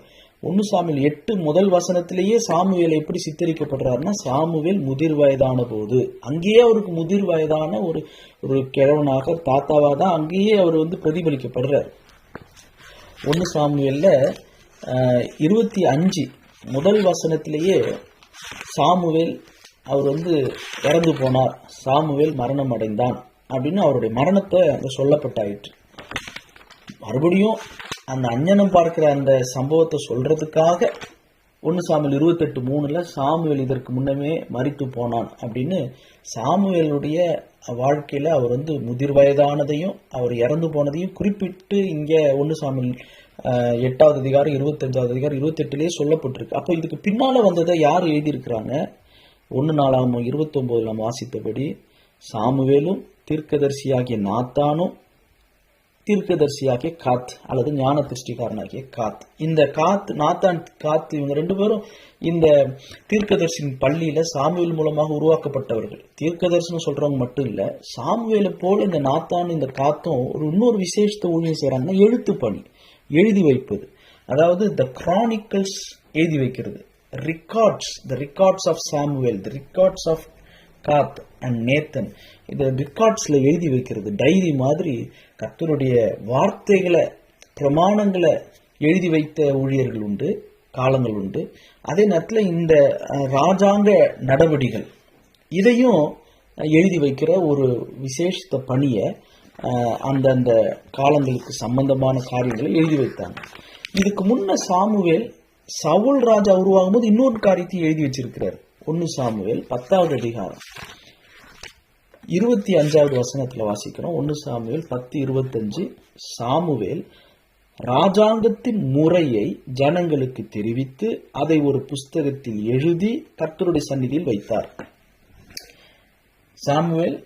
1 சாமுவேல் 8 முதல் வசனத்திலேயே சாமுவேல் எப்படி சித்தரிக்கப்படுறாருன்னா, சாமுவேல் முதிர் வயதான போது, அங்கேயே அவருக்கு முதிர் வயதான ஒரு கிழவனாக, தாத்தாவாக தான் அங்கேயே அவர் பிரதிபலிக்கப்படுறார். 1 சாமுவேல்ல 25 முதல் வசனத்திலேயே சாமுவேல் அவர் இறந்து போனார், சாமுவேல் மரணம் அடைந்தான் அப்படின்னு அவருடைய மரணத்தை அங்கே சொல்லப்பட்டாயிற்று. மறுபடியும் அந்த அஞ்ஞனம் பார்க்கிற அந்த சம்பவத்தை சொல்றதுக்காக 1 சாமுவேல் 28:3 சாமுவேல் இதற்கு முன்னமே மரித்து போனான் அப்படின்னு சாமுவேலுடைய வாழ்க்கையில அவர் முதிர் வயதானதையும் அவர் இறந்து போனதையும் குறிப்பிட்டு இங்க 1 சாமுவேல் 8வது அதிகாரம் 25வது அதிகாரம் 28 சொல்லப்பட்டிருக்கு. அப்போ இதுக்கு பின்னால வந்ததை யார் எழுதியிருக்கிறாங்க? 1 நாளாகமம் 29 நாம் வாசித்தபடி சாமுவேலும் தீர்க்கதரிசியாகிய நாத்தானும் தீர்க்கதரிசியாகிய காத் அல்லது ஞான திருஷ்டிக்காரனாகிய காத். இந்த நாத்தான் இவங்க 2 பேரும் இந்த தீர்க்கதரிசியின் பள்ளியில சாமுவேல் மூலமாக உருவாக்கப்பட்டவர்கள். தீர்க்கதரிசனம் சொல்றவங்க மட்டும் இல்ல, சாமுவேலை போல இந்த நாத்தான் இந்த காத்தும் இன்னொரு விசேஷத்தை ஊழியம் செய்யறாங்கன்னா எழுத்து பணி, எழுதி வைப்பது. அதாவது த கிரானிக்கல்ஸ் எழுதி வைக்கிறது, the records of Samuel, the records of Gad and Nathan, இந்த ரெக்கார்ட்ஸ்ல எழுதி வைக்கிறது. டைரி மாதிரி கர்த்தருடைய வார்த்தைகளை, பிரமாணங்களை எழுதி வைத்த ஊழியர்கள் உண்டு, காலங்கள் உண்டு. அதே நேரத்தில் இந்த ராஜாங்க நடவடிக்கைகள் இதையும் எழுதி வைக்கிற ஒரு விசேஷ பணியை அந்தந்த காலங்களுக்கு சம்பந்தமான காரியங்களை எழுதி வைத்தாங்க. இதுக்கு முன்ன சாமுவேல் சவுல் ராஜா உருவாகும் போது இன்னொரு காரியத்தை எழுதி வச்சிருக்கிறார். 1 சாமுவேல் 10வது அதிகாரம் 25வது வசனத்துல வாசிக்கிறோம். 1 சாமுவேல் 10:25. சாமுவேல் ராஜாங்கத்தின் முறையை ஜனங்களுக்கு தெரிவித்து அதை ஒரு புஸ்தகத்தில் எழுதி கர்த்தருடைய சந்நிதியில் வைத்தார். Samuel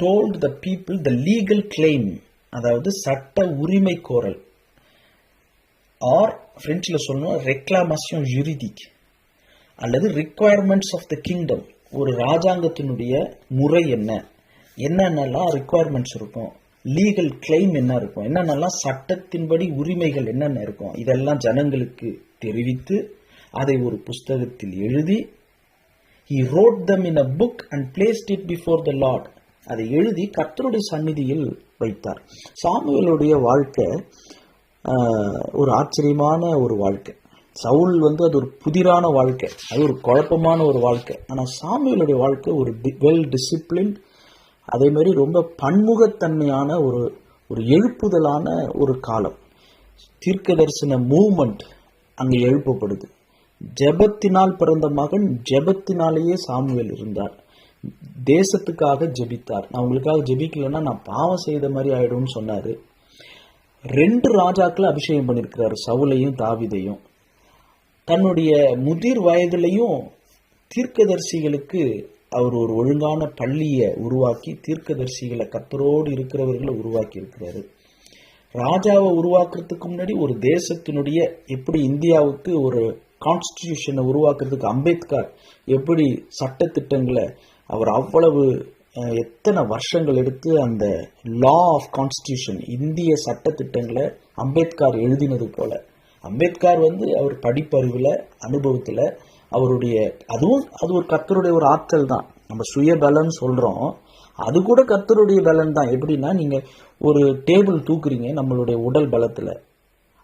told the people the legal claim, அதாவது சட்ட உரிமை கோரல், ஆர் பிரெஞ்சில் சொல்லணும் ரெக்லாமேஷன் ஜூரிடிக், அல்லது requirements of the kingdom. ஒரு ராஜாங்கத்தினுடைய முறை என்னென்னலாம் requirements இருக்கும், லீகல் கிளைம் என்ன இருக்கும், என்னென்னலாம் சட்டத்தின்படி உரிமைகள் என்னென்ன இருக்கும், இதெல்லாம் ஜனங்களுக்கு தெரிவித்து அதை ஒரு புஸ்தகத்தில் எழுதி he wrote them in a book and placed it before the Lord. அதை எழுதி கர்த்தருடைய சந்நிதியில் வைத்தார். சாமுவேலுடைய வாழ்க்கை ஒரு ஆச்சரியமான ஒரு வாழ்க்கை. சவுல் அது ஒரு புதிரான வாழ்க்கை, அது ஒரு குழப்பமான ஒரு வாழ்க்கை. ஆனால் சாமுவேலுடைய வாழ்க்கை ஒரு வெல் டிசிப்ளின், அதே மாதிரி ரொம்ப பன்முகத்தன்மையான ஒரு எழுப்புதலான ஒரு காலம். தீர்க்க தரிசன மூவ்மெண்ட் அங்கே எழுப்பப்படுது. ஜெபத்தினால் பிறந்த மகன், ஜெபத்தினாலேயே சாமுவேல் இருந்தார். தேசத்துக்காக ஜெபித்தார். நான் உங்களுக்காக ஜெபிக்கலன்னா நான் பாவம் செய்த மாதிரி ஆயிடும்னு சொன்னாரு. 2 ராஜாக்களை அபிஷேகம் பண்ணியிருக்கிறார், சவுலையும் தாவீதையும். தன்னுடைய முதிர் வயதிலையும் தீர்க்கதரிசிகளுக்கு அவர் ஒரு ஒழுங்கான பள்ளியை உருவாக்கி தீர்க்கதரிசிகளை கர்த்தரோடு இருக்கிறவர்களை உருவாக்கி இருக்கிறாரு. ராஜாவை உருவாக்குறதுக்கு முன்னாடி ஒரு தேசத்தினுடைய எப்படி இந்தியாவுக்கு ஒரு கான்ஸ்டிடியூஷனை உருவாக்குறதுக்கு அம்பேத்கர் எப்படி சட்டத்திட்டங்களை அவர் அவ்வளவு எத்தனை வருஷங்கள் எடுத்து அந்த லா ஆஃப் கான்ஸ்டிடியூஷன் இந்திய சட்டத்திட்டங்களை அம்பேத்கர் எழுதினது போல, அம்பேத்கர் அவர் படிப்பறிவில் அனுபவத்தில் அவருடைய அது ஒரு கர்த்தருடைய ஒரு ஆற்றல் தான். நம்ம சுய பலன் சொல்கிறோம், அது கூட கர்த்தருடைய பலன் தான். எப்படின்னா நீங்கள் ஒரு டேபிள் தூக்குறீங்க நம்மளுடைய உடல் பலத்தில்,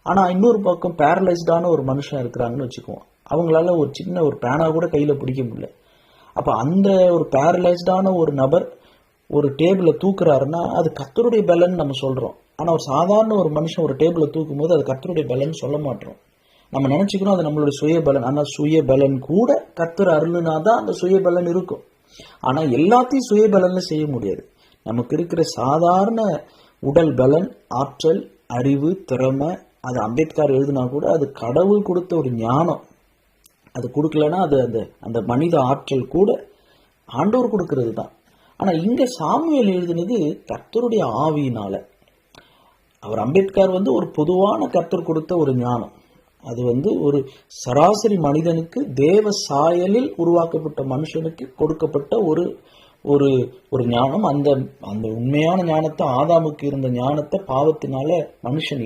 ஆனால் இன்னொரு பக்கம் பேரலைஸ்டான ஒரு மனுஷன் இருக்கிறாங்கன்னு வச்சுக்குவோம், அவங்களால ஒரு சின்ன ஒரு பேனா கூட கையில் பிடிக்க முடியல. அப்போ அந்த ஒரு பேரலைஸ்டான ஒரு நபர் ஒரு டேபிளை தூக்குறாருன்னா அது கர்த்தருடைய பலன் நம்ம சொல்கிறோம். ஆனால் ஒரு சாதாரண ஒரு மனுஷன் ஒரு டேபிளை தூக்கும் போது அது கர்த்தருடைய பலன் சொல்ல மாட்டோம். நம்ம நினச்சிக்கிறோம் அது நம்மளுடைய சுய பலன். ஆனால் சுய பலன் கூட கர்த்தர் அருள்னா தான் அந்த சுய பலன் இருக்கும். ஆனால் எல்லாத்தையும் சுய பலன்ல செய்ய முடியாது. நமக்கு இருக்கிற சாதாரண உடல் பலன், ஆற்றல், அறிவு, திறமை, அது அம்பேத்கர் எழுதினா கூட அது கடவுள் கொடுத்த ஒரு ஞானம். அது கொடுக்கலன்னா அது அந்த மனித ஆற்றல் கூட ஆண்டவர் கொடுக்கறது தான். ஆனால் இங்கே சாமுவேல் எழுதினது கர்த்தருடைய ஆவியினால. அவர் அம்பேத்கர் ஒரு பொதுவான கர்த்தர் கொடுத்த ஒரு ஞானம். அது ஒரு சராசரி மனிதனுக்கு தேவ சாயலில் உருவாக்கப்பட்ட மனுஷனுக்கு கொடுக்கப்பட்ட ஒரு ஒரு ஒரு ஞானம். அந்த அந்த உண்மையான ஞானத்தை, ஆதாமுக்கு இருந்த ஞானத்தை பாவத்தினால மனுஷன்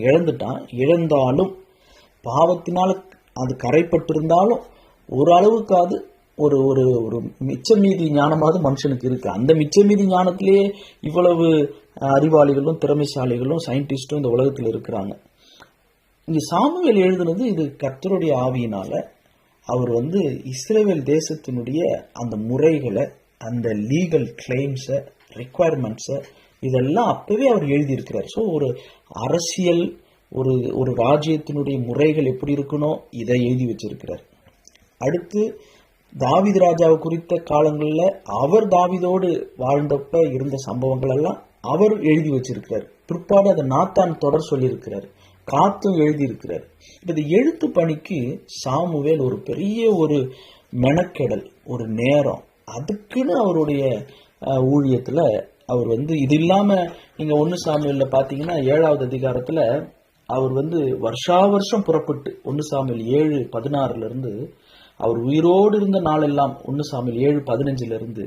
இழந்தாலும் பாவத்தினால அது கரைப்பட்டிருந்தாலும் ஓரளவுக்கு அது ஒரு ஒரு ஒரு மிச்ச மீதி ஞானமாவது மனுஷனுக்கு இருக்கு. அந்த மிச்ச மீதி ஞானத்திலேயே இவ்வளவு அறிவாளிகளும் திறமைசாலிகளும் சயின்டிஸ்டும் இந்த உலகத்தில் இருக்கிறாங்க. இங்க சாமுவேல் எழுதுனது இது கர்த்தருடைய ஆவியினால. அவர் இஸ்ரவேல் தேசத்தினுடைய அந்த முறைகளை, அந்த லீகல் கிளைம்ஸை, ரெக்குவயர்மெண்ட்ஸை இதெல்லாம் அப்பவே அவர் எழுதியிருக்கிறார். ஸோ ஒரு அரசியல், ஒரு ராஜ்யத்தினுடைய முறைகள் எப்படி இருக்கணும் இதை எழுதி வச்சிருக்கிறார். அடுத்து தாவீது ராஜாவை குறித்த காலங்களில் அவர் தாவீதோடு வாழ்ந்தப்ப இருந்த சம்பவங்கள் எல்லாம் அவர் எழுதி வச்சிருக்கிறார். பிற்பாடு அதை நாத்தான் தொடர் சொல்லியிருக்கிறார், காத்தும் எழுதியிருக்கிறார். இந்த எழுத்து பணிக்கு சாமுவேல் ஒரு பெரிய ஒரு மெனக்கெடல், ஒரு நேரம், அதுக்குன்னு அவருடைய ஊழியத்தில் அவர் இது இல்லாமல் நீங்கள் 1 சாமுவேல்ல பார்த்தீங்கன்னா 7வது அதிகாரத்தில் அவர் வருஷா வருஷம் புறப்பட்டு 1 சாமுவேல் 7:16 அவர் உயிரோடு இருந்த நாளெல்லாம் 1 சாமுவேல் 7:15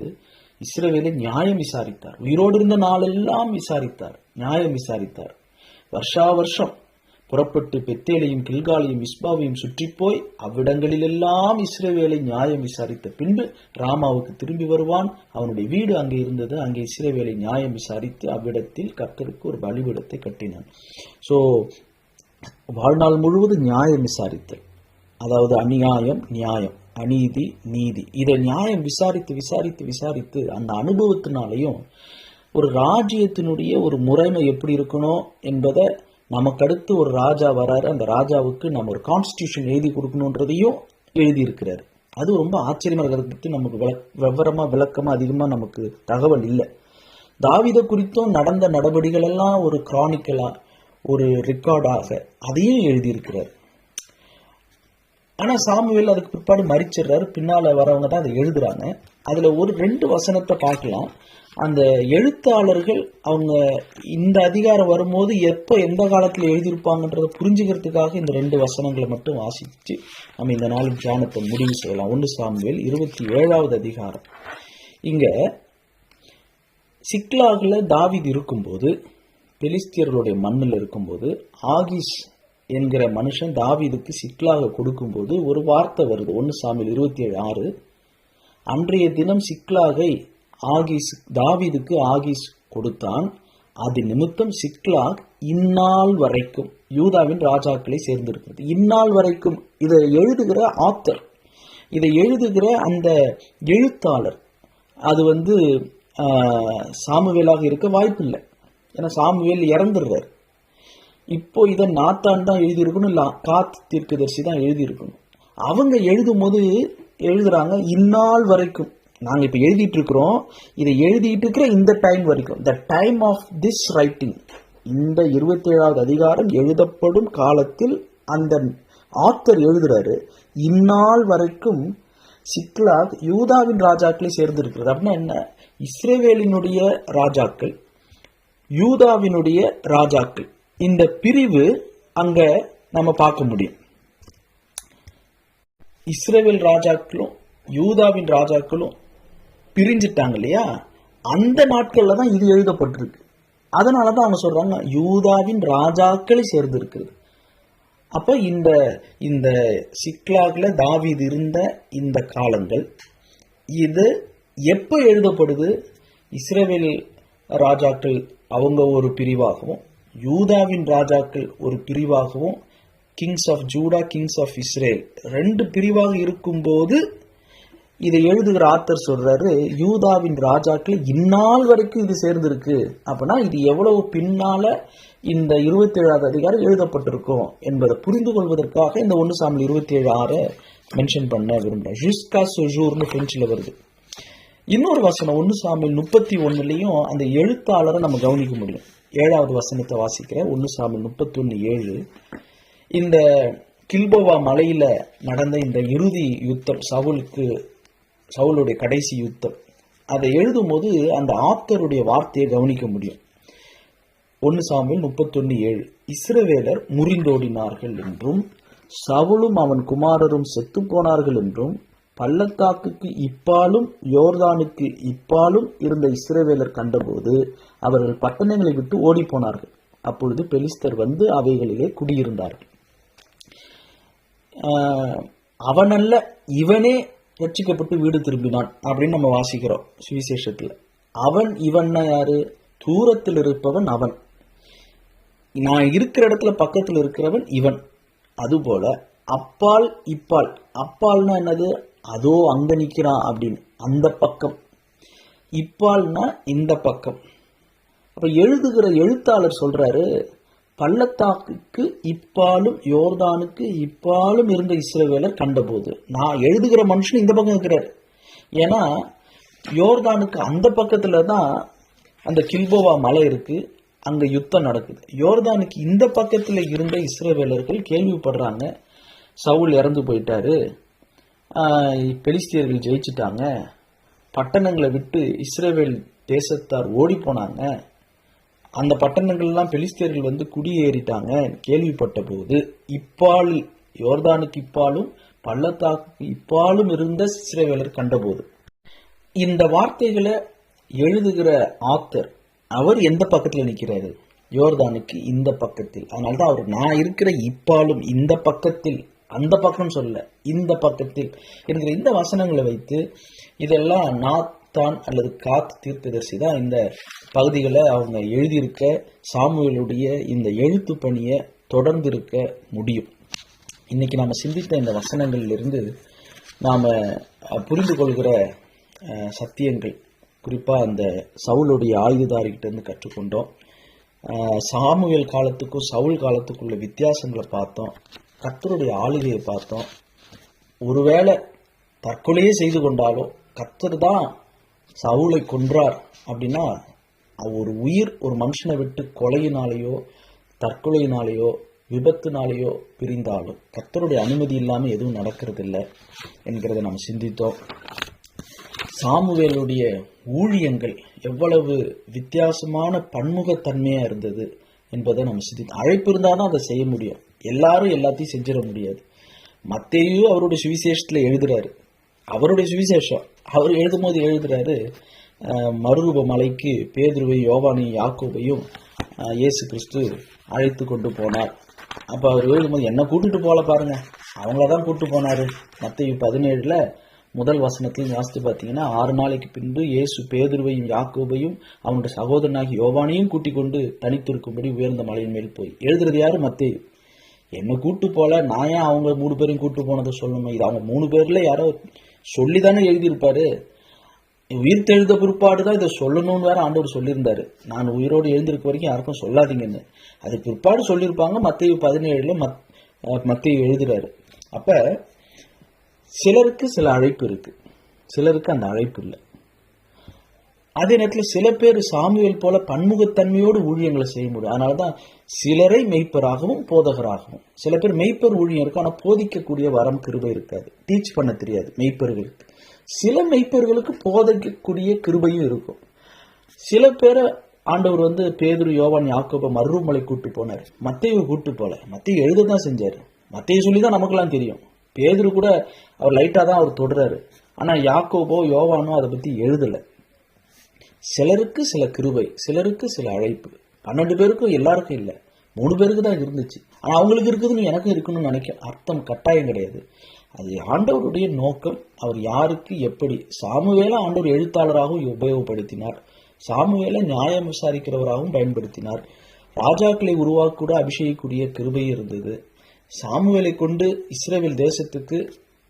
இஸ்ரவேலை நியாயம் விசாரித்தார். உயிரோடு இருந்த நாளெல்லாம் விசாரித்தார், நியாயம் விசாரித்தார். வருஷா வருஷம் புறப்பட்டு பெத்தேலையும் கில்காலையும் மிஸ்பாவையும் சுற்றி போய் அவ்விடங்களிலெல்லாம் இஸ்ரவேலை நியாயம் விசாரித்த பின்பு ராமாவுக்கு திரும்பி வருவான். அவனுடைய வீடு அங்கே இருந்தது. அங்கே இஸ்ரவேலை நியாயம் விசாரித்து அவ்விடத்தில் கர்த்தருக்கு ஒரு பலிபீடத்தை கட்டினான். ஸோ வாழ்நாள் முழுவதும் நியாயம் விசாரித்தல், அதாவது அநியாயம் நியாயம், அநீதி நீதி, இதை நியாயம் விசாரித்து விசாரித்து விசாரித்து அந்த அனுபவத்தினாலையும் ஒரு ராஜ்யத்தினுடைய ஒரு முறைமை எப்படி இருக்கணும் என்பதை நமக்கடுத்து ஒரு ராஜா வராரு, அந்த ராஜாவுக்கு நம்ம ஒரு கான்ஸ்டியூஷன் எழுதி கொடுக்கணுன்றதையும் எழுதியிருக்கிறாரு. அது ரொம்ப ஆச்சரியமா இருக்கிறத பற்றி நமக்கு விளக்கமா அதிகமாக நமக்கு தகவல் இல்லை. தாவீதை குறித்தும் நடந்த நடவடிக்கைகள் எல்லாம் ஒரு கிரானிக்கலா, ஒரு ரெக்கார்டாக அதையும் எழுதியிருக்கிறார். ஆனால் சாமுவேல் அதுக்கு பிற்பாடு மறிச்சிடுறாரு. பின்னால் வரவங்க தான் அதை எழுதுறாங்க. அதில் ஒரு 2 வசனத்தை பார்க்கலாம். அந்த எழுத்தாளர்கள் அவங்க இந்த அதிகாரம் வரும்போது எப்போ எந்த காலத்தில் எழுதியிருப்பாங்கன்றதை புரிஞ்சுக்கிறதுக்காக இந்த 2 வசனங்களை மட்டும் வாசித்து நம்ம இந்த நாளின் தியானத்தை முடிவு செய்யலாம். 1 சாமுவேல் 27வது அதிகாரம். இங்கே சிக்லாகில் தாவீது இருக்கும்போது, பெலிஸ்தியர்களுடைய மண்ணில் இருக்கும்போது, ஆகீஸ் என்கிற மனுஷன் தாவீதுக்கு சிக்லாக கொடுக்கும்போது ஒரு வார்த்தை வருது. 1 சாமுவேல் 27:6. அன்றைய தினம் சிக்லாகை தாவீதுக்கு ஆகீஸ் கொடுத்தான். அது நிமித்தம் சிக்லாக் இந்நாள் வரைக்கும் யூதாவின் ராஜாக்களை சேர்ந்திருக்கிறது. இந்நாள் வரைக்கும் இதை எழுதுகிற ஆத்தர், இதை எழுதுகிற அந்த எழுத்தாளர் அது சாமுவேலாக இருக்க வாய்ப்பு இல்லை. ஏன்னா சாமுவேல் இறந்துடுறார். இப்போ இதை நாத்தான் தான் எழுதியிருக்கணும், இல்லை காத் தீர்க்கதரிசி தான் எழுதியிருக்கணும். அவங்க எழுதும் போது எழுதுறாங்க இந்நாள் வரைக்கும். நாங்கள் இப்போ எழுதிட்டு இருக்கிறோம், இதை எழுதிட்டு இருக்கிற இந்த டைம் வரைக்கும், the time of this writing, இந்த 27வது அதிகாரம் எழுதப்படும் காலத்தில் அந்த ஆத்தர் எழுதுறாரு இந்நாள் வரைக்கும் சிக்லாக் யூதாவின் ராஜாக்களை சேர்ந்திருக்கிறது. அப்படின்னா என்ன? இஸ்ரவேலினுடைய ராஜாக்கள், யூதாவினுடைய ராஜாக்கள், இந்த பிரிவு அங்க நம்ம பார்க்க முடியும். இஸ்ரவேல் ராஜாக்களும் யூதாவின் ராஜாக்களும் பிரிஞ்சிட்டாங்க இல்லையா? அந்த நாட்கள்ல தான் இது எழுதப்பட்டிருக்கு. அதனாலதான் அவங்க சொல்றாங்க யூதாவின் ராஜாக்களை சேர்ந்து இருக்கிறது. அப்ப இந்த சிக்லாக்ல தாவீது இருந்த இந்த காலங்கள் இது எப்ப எழுதப்படுது? இஸ்ரவேல் ராஜாக்கள் அவங்க ஒரு பிரிவாகவும், யூதாவின் ராஜாக்கள் ஒரு பிரிவாகவும், kings of Judah, kings of Israel 2 பிரிவாக இருக்கும்போது இதை எழுதுகிற ஆத்தர் சொல்றாரு யூதாவின் ராஜாக்கள் இந்நாள் வரைக்கும் இது சேர்ந்திருக்கு. அப்படின்னா இது எவ்வளவு பின்னால இந்த 27வது அதிகாரம் எழுதப்பட்டிருக்கும் என்பதை புரிந்து கொள்வதற்காக இந்த 1 சாமுவேல் 27:6 மென்ஷன் பண்ண விரும்புறேன். ஜுஸ்கா சொஜூர்னு பிரெஞ்சில் வருது. இன்னொரு வசனம் 1 சாமுவேல் 31லயும் அந்த எழுத்தாளரை நம்ம கவனிக்க முடியும். 7வது வசனத்தை வாசிக்கிறேன். 1 சாமுவேல் 31:7. இந்த கில்போவா மலையில நடந்த இந்த இறுதி யுத்தம், சவுலுடைய கடைசி யுத்தம், அதை எழுதும் போது அந்த ஆத்தருடைய வார்த்தையை கவனிக்க முடியும். 1 சாமுவேல் 31:7. இஸ்ரவேலர் முறிந்தோடினார்கள் என்றும் சவுலும் அவன் குமாரரும் செத்து போனார்கள் என்றும் பள்ளத்தாக்குக்கு இப்பாலும் யோர்தானுக்கு இப்பாலும் இருந்த இஸ்ரவேலர் கண்டபோது அவர்கள் பட்டணங்களை விட்டு ஓடி போனார்கள். அப்பொழுது பெலிஸ்தர் வந்து அவைகளிலே குடியிருந்தார்கள். அவனல்ல இவனே ரட்சிக்கப்பட்டு வீடு திரும்பினான் அப்படின்னு நம்ம வாசிக்கிறோம் சுவிசேஷத்துல. இவன் யாரு? தூரத்தில் இருப்பவன் அவன், நான் இருக்கிற இடத்துல பக்கத்தில் இருக்கிறவன் இவன். அதுபோல அப்பால் இப்பால், அப்பால்னா என்னது? அதோ அங்க நிக்கிறான் அப்படின்னு அந்த பக்கம், இப்பால்னா இந்த பக்கம். அப்ப எழுதுகிற எழுத்தாளர் சொல்றாரு பள்ளத்தாக்குக்கு இப்பாலும் யோர்தானுக்கு இப்பாலும் இருந்த இஸ்ரவேலர் கண்டபோது. நான் எழுதுகிற மனுஷன் இந்த பக்கம் இருக்கிறார். ஏன்னா யோர்தானுக்கு அந்த பக்கத்துல தான் அந்த கில்போவா மலை இருக்கு, அங்க யுத்தம் நடக்குது. யோர்தானுக்கு இந்த பக்கத்துல இருந்த இஸ்ரவேலர்கள் கேள்விப்படுறாங்க சவுல் இறந்து போயிட்டாரு, பெலிஸ்தியர்கள் ஜெயிச்சிட்டாங்க, பட்டணங்களை விட்டு இஸ்ரவேல் தேசத்தார் ஓடி போனாங்க, அந்த பட்டணங்கள்லாம் பெலிஸ்தியர்கள் வந்து குடியேறிட்டாங்க கேள்விப்பட்ட போது, இப்பால் யோர்தானுக்கு இப்பாலும் பள்ளத்தாக்கு இப்பாலும் இருந்த இஸ்ரவேலர் கண்டபோது. இந்த வார்த்தைகளை எழுதுகிற ஆத்தர் அவர் எந்த பக்கத்தில் நிற்கிறாரு? யோர்தானுக்கு இந்த பக்கத்தில். அதனால்தான் அவர் நான் இருக்கிற இப்பாலும் இந்த பக்கத்தில், அந்த பக்கம் சொல்ல இந்த பக்கத்தில் என்கிற இந்த வசனங்களை வைத்து இதெல்லாம் நாத்தான் அல்லது காத் தீர்க்கதரிசி தான் இந்த பகுதிகளை அவங்க எழுதியிருக்க, சாமுவேலுடைய இந்த எழுத்து பணியை தொடர்ந்து இருக்க முடியும். இன்னைக்கு நாம் சிந்தித்த இந்த வசனங்களிலிருந்து நாம் புரிந்து கொள்கிற சத்தியங்கள் குறிப்பாக அந்த சவுலுடைய ஆயுததாரிகிட்ட இருந்து கற்றுக்கொண்டோம். சாமுவேல் காலத்துக்கும் சவுல் காலத்துக்குள்ள வித்தியாசங்களை பார்த்தோம். கர்த்தருடைய ஆளுகையை பார்த்தோம். ஒருவேளை தற்கொலையே செய்து கொண்டாலும் கர்த்தர் தான் சவுலை கொன்றார் அப்படின்னா, ஒரு உயிர் ஒரு மனுஷனை விட்டு கொலையினாலேயோ தற்கொலையினாலேயோ விபத்துனாலேயோ பிரிந்தாலும் கர்த்தருடைய அனுமதி இல்லாமல் எதுவும் நடக்கிறது இல்லை என்கிறத நம்ம சிந்தித்தோம். சாமுவேலுடைய ஊழியங்கள் எவ்வளவு வித்தியாசமான பன்முகத்தன்மையா இருந்தது என்பதை நம்ம சிந்தித்தோம். அழைப்பு இருந்தால் தான் அதை செய்ய முடியும். எல்லாரும் எல்லாத்தையும் செஞ்சிட முடியாது. மத்தேயு அவருடைய சுவிசேஷத்துல எழுதுறாரு, அவருடைய சுவிசேஷம் அவர் எழுதும் போது எழுதுறாரு, மறுரூப மலைக்கு பேதுருவையும் யோவானையும் யாக்கோபையும் இயேசு கிறிஸ்து அழைத்து கொண்டு போனார். அப்போ அவர் எழுதும்போது என்ன கூட்டிட்டு போல பாருங்க, அவங்களதான் கூப்பிட்டு போனாரு. மத்தேயு 17 முதல் வசனத்தில் வாசித்து பார்த்தீங்கன்னா, 6 நாளைக்கு பின்பு இயேசு பேதுருவையும் யாக்கோபையும் அவனுடைய சகோதரனாகி யோவானையும் கூட்டிக் கொண்டு தனித்திருக்கும்படி உயர்ந்த மலையின் மேல் போய். எழுதுறது யாரு? மத்தேயு. என்ன கூட்டு போல, நான் ஏன் அவங்க 3 பேரையும் கூட்டு போனதை சொல்லணும்? இது அவங்க 3 பேர்ல யாரோ சொல்லிதானே எழுதியிருப்பாரு. உயிர் தெழுத பிற்பாடுதான் இதை சொல்லணும்னு வேற ஆண்டவர் சொல்லியிருந்தாரு. நான் உயிரோடு எழுந்திருக்க வரைக்கும் யாருக்கும் சொல்லாதீங்கன்னு. அது பிற்பாடு சொல்லியிருப்பாங்க. மத்தேயு 17 மத்தேயு எழுதுறாரு. அப்ப சிலருக்கு சில அழைப்பு இருக்கு, சிலருக்கு அந்த அழைப்பு இல்லை. அதே நேரத்தில் சில பேர் சாமுவேல் போல பன்முகத்தன்மையோடு ஊழியங்களை செய்ய முடியும். அதனாலதான் சிலரை மெய்ப்பராகவும் போதகராகவும். சில பேர் மெய்ப்பர் ஊழியம் இருக்கும், ஆனால் போதிக்கக்கூடிய வரம் கிருபை இருக்காது, டீச் பண்ண தெரியாது மெய்ப்பர்களுக்கு. சில மெய்ப்பர்களுக்கு போதிக்கக்கூடிய கிருபையும் இருக்கும். சில பேரை ஆண்டவர் பேதுரு யோவான் யாக்கோபை மறுமலை கூட்டு போனார், மத்தேயு கூட்டு போல. மத்தேயு எழுததான் செஞ்சாரு, மத்தேயு சொல்லிதான் நமக்கெல்லாம் தெரியும். பேதுரு கூட அவர் லைட்டா தான் அவர் தொடுறாரு, ஆனா யாக்கோபோ யோவானோ அதை பத்தி எழுதல. சிலருக்கு சில கிருபை, சிலருக்கு சில அழைப்பு. 12 பேருக்கும் எல்லாருக்கும் இல்லை, 3 பேருக்கு தான் இருந்துச்சு. ஆனா அவங்களுக்கு இருக்குதுன்னு எனக்கும் இருக்கணும்னு நினைக்க அர்த்தம் கட்டாயம் கிடையாது. அது ஆண்டவருடைய நோக்கம். அவர் யாருக்கு எப்படி. சாமுவேலை ஆண்டவர் எழுத்தாளராகவும் உபயோகப்படுத்தினார், சாமுவேலை நியாயம் விசாரிக்கிறவராகவும் பயன்படுத்தினார். ராஜாக்களை உருவாக்கூட அபிஷேகிக்கூடிய கிருபை இருந்தது. சாமுவேலை கொண்டு இஸ்ரவேல் தேசத்துக்கு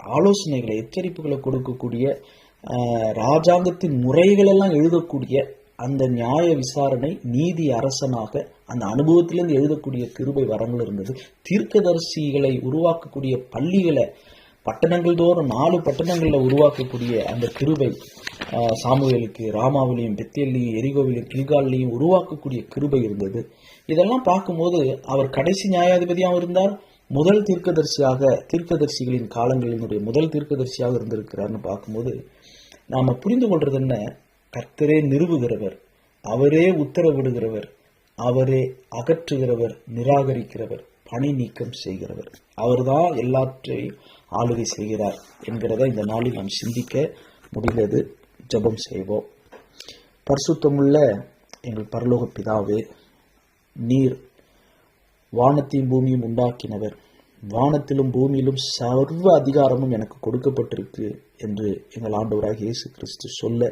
ஆலோசனைகளை எச்சரிப்புகளை கொடுக்கக்கூடிய, ராஜாங்கத்தின் முறைகள் எல்லாம் எழுதக்கூடிய, அந்த நியாய விசாரணை நீதி அரசனாக அந்த அனுபவத்திலிருந்து எழுதக்கூடிய கிருபை வரங்கள் இருந்தது. தீர்க்கதரிசிகளை உருவாக்கக்கூடிய பள்ளிகளை பட்டணங்கள் தோறும் 4 பட்டணங்கள்ல உருவாக்கக்கூடிய அந்த கிருபை சாமுவேலுக்கு ராமாவிலையும் பெத்தேல்லையும் எரிகோவிலையும் கில்கால்லையும் உருவாக்கக்கூடிய கிருபை இருந்தது. இதெல்லாம் பார்க்கும்போது அவர் கடைசி நியாயாதிபதியாகவும் இருந்தார், முதல் தீர்க்கதரிசியாக, தீர்க்கதரிசிகளின் காலங்களினுடைய முதல் தீர்க்கதரிசியாக இருந்திருக்கிறார்னு பார்க்கும்போது நாம புரிந்து கொள்றது என்ன? கர்த்தரே நிறுவுகிறவர், அவரே உத்தரவிடுகிறவர், அவரே அகற்றுகிறவர், நிராகரிக்கிறவர், பணி நீக்கம் செய்கிறவர். அவர்தான் எல்லாற்றையும் ஆளுகை செய்கிறார் என்கிறத இந்த நாளில் நாம் சிந்திக்க முடிகிறது. ஜெபம் செய்வோம். பரிசுத்தமுள்ள எங்கள் பரலோக பிதாவே, நீர் வானத்தையும் பூமியும் உண்டாக்கினவர், வானத்திலும் பூமியிலும் சர்வ அதிகாரமும் எனக்கு கொடுக்கப்பட்டிருக்கு என்று எங்கள் ஆண்டவராகிய இயேசு கிறிஸ்து சொல்ல,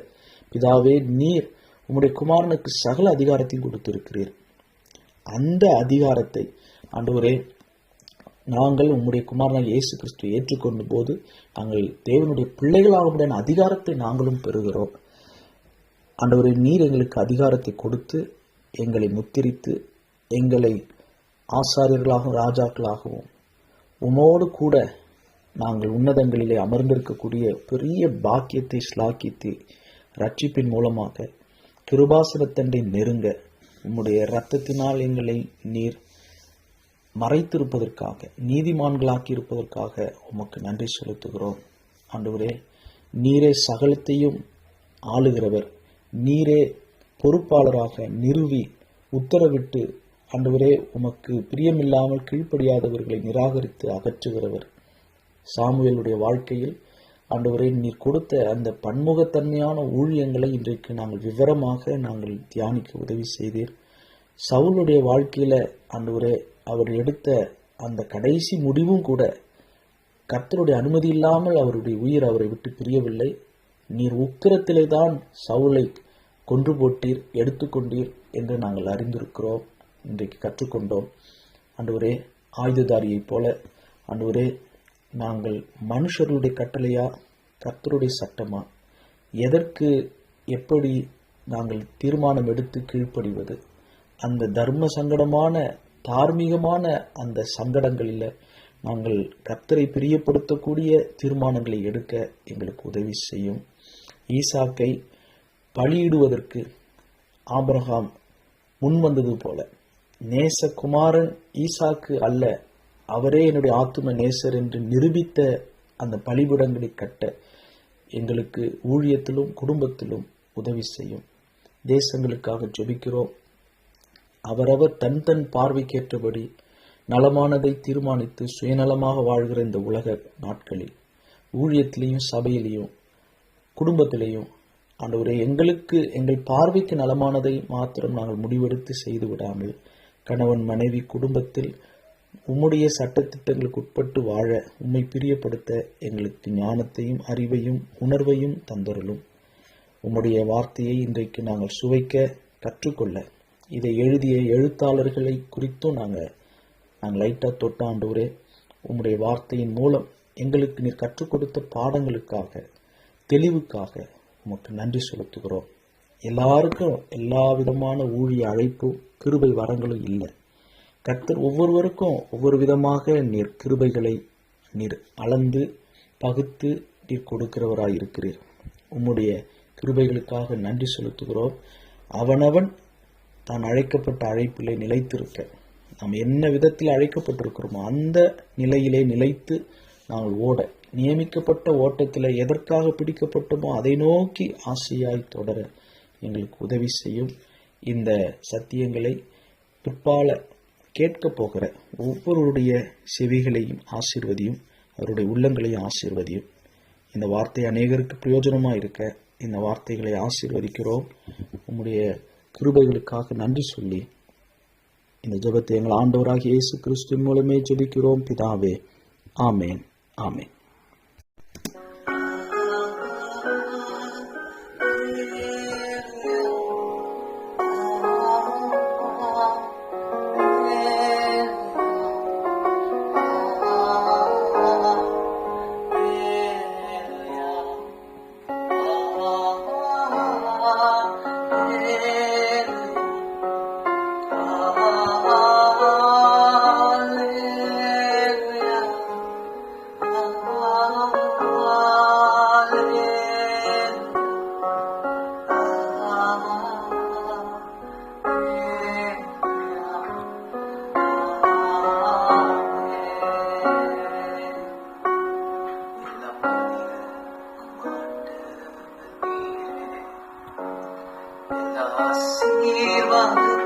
பிதாவே நீர் உம்முடைய குமாரனுக்கு சகல அதிகாரத்தையும் கொடுத்திருக்கிறீர். அந்த அதிகாரத்தை ஆண்டவரே நாங்கள் உம்முடைய குமாரனாகிய இயேசு கிறிஸ்துவை ஏற்றுக்கொண்ட போது நாங்கள் தேவனுடைய பிள்ளைகளாக அதிகாரத்தை நாங்களும் பெறுகிறோம். ஆண்டவரே நீர் எங்களுக்கு அதிகாரத்தை கொடுத்து எங்களை முத்திரித்து எங்களை ஆசாரியர்களாகவும் ராஜாக்களாகவும் உமோடு கூட நாங்கள் உன்னதங்களிலே அமர்ந்திருக்கக்கூடிய பெரிய பாக்கியத்தை ஸ்லாக்கித்து ரட்சிப்பின் மூலமாக கிருபாசனத்தண்டை நெருங்க உம்முடைய இரத்தத்தினால் எங்களை நீர் மறைத்திருப்பதற்காக, நீதிமான்களாக்கி இருப்பதற்காக உமக்கு நன்றி செலுத்துகிறோம். ஆண்டவரே நீரே சகலத்தையும் ஆளுகிறவர், நீரே பொறுப்பாளராக நிறுவி உத்தரவிட்டு ஆண்டவரே உமக்கு பிரியமில்லாமல் கீழ்ப்படியாதவர்களை நிராகரித்து அகற்றுகிறவர். சாமுவேலுடைய வாழ்க்கையில் ஆண்டவரே நீர் கொடுத்த அந்த பன்முகத்தன்மையான ஊழியங்களை இன்றைக்கு நாங்கள் விவரமாக நாங்கள் தியானிக்க உதவி செய்தீர். சவுலுடைய வாழ்க்கையில ஆண்டவரே அவர் எடுத்த அந்த கடைசி முடிவும் கூட கர்த்தருடைய அனுமதி இல்லாமல் அவருடைய உயிர் அவரை விட்டு பிரியவில்லை. நீர் உக்கிரத்திலே தான் சவுலை கொன்று போட்டீர், எடுத்துக்கொண்டீர் என்று நாங்கள் அறிந்திருக்கிறோம், இன்றைக்கு கற்றுக்கொண்டோம். ஆண்டவரே ஆயுததாரியைப் போல ஆண்டவரே நாங்கள் மனுஷருடைய கட்டளையா கர்த்தருடைய சட்டமா, எதற்கு எப்படி நாங்கள் தீர்மானம் எடுத்து கீழ்ப்படிவது, அந்த தர்ம சங்கடமான தார்மீகமான அந்த சங்கடங்களில் நாங்கள் கர்த்தரை பிரியப்படுத்தக்கூடிய தீர்மானங்களை எடுக்க எங்களுக்கு உதவி செய்யும். ஈசாக்கை பலியிடுவதற்கு ஆபிரகாம் முன் வந்தது போல நேசகுமாரன் ஈசாக்கு அல்ல, அவரே என்னுடைய ஆத்தும நேசர் என்று நிரூபித்த அந்த பலிபீடங்களை கட்ட எங்களுக்கு ஊழியத்திலும் குடும்பத்திலும் உதவி செய்யும். தேசங்களுக்காக ஜெபிக்கிறோம். அவரவர் தன் தன் பார்வைக்கேற்றபடி நலமானதை தீர்மானித்து சுயநலமாக வாழ்கிற இந்த உலக நாட்களில் ஊழியத்திலையும் சபையிலையும் குடும்பத்திலையும் ஆண்டவரே, எங்களுக்கு எங்கள் பார்வைக்கு நலமானதை மாத்திரம் நாங்கள் முடிவெடுத்து செய்து விடாமல் கணவன் மனைவி குடும்பத்தில் உம்முடைய சட்டத்திட்டங்களுக்கு உட்பட்டு வாழ உம்மை பிரியப்படுத்த எங்களுக்கு ஞானத்தையும் அறிவையும் உணர்வையும் தந்தருளும். உம்முடைய வார்த்தையை இன்றைக்கு நாங்கள் சுவைக்க கற்றுக்கொள்ள இதை எழுதிய எழுத்தாளர்களை குறித்தும் நாங்கள் லைட்டாக தொட்ட ஆண்டவரே, உம்முடைய வார்த்தையின் மூலம் எங்களுக்கு நீர் கற்றுக் கொடுத்த பாடங்களுக்காக தெளிவுக்காக உமக்கு நன்றி செலுத்துகிறோம். எல்லாருக்கும் எல்லா விதமான ஊழிய அழைப்பும் கிருபை வரங்களும் இல்லை. கர்த்தர் ஒவ்வொருவருக்கும் ஒவ்வொரு விதமாக நீர் கிருபைகளை நீர் அளந்து பகுத்து நீர் கொடுக்கிறவராய் இருக்கிறீர். உம்முடைய கிருபைகளுக்காக நன்றி செலுத்துகிறோம். அவனவன் தான் அழைக்கப்பட்ட அழைப்பிலே நிலைத்திருக்க, நாம் என்ன விதத்தில் அழைக்கப்பட்டிருக்கிறோமோ அந்த நிலையிலே நிலைத்து நாங்கள் ஓட, நியமிக்கப்பட்ட ஓட்டத்தில் எதற்காக பிடிக்கப்பட்டோமோ அதை நோக்கி ஆசையாய் தொடர எங்களுக்கு உதவி செய்யும். இந்த சத்தியங்களை பிற்பால கேட்க போகிற ஒவ்வொருடைய செவிகளையும் ஆசீர்வதியும், அவருடைய உள்ளங்களையும் ஆசீர்வதியும். இந்த வார்த்தை அநேகருக்கு பிரயோஜனமாக இருக்க இந்த வார்த்தைகளை ஆசீர்வதிக்கிறோம். உம்முடைய கிருபைகளுக்காக நன்றி சொல்லி இந்த ஜெபத்தை எங்கள் ஆண்டவராகிய இயேசு கிறிஸ்துவின் மூலமே ஜெபிக்கிறோம் பிதாவே. ஆமேன், ஆமேன். ஆசீர்வாதம்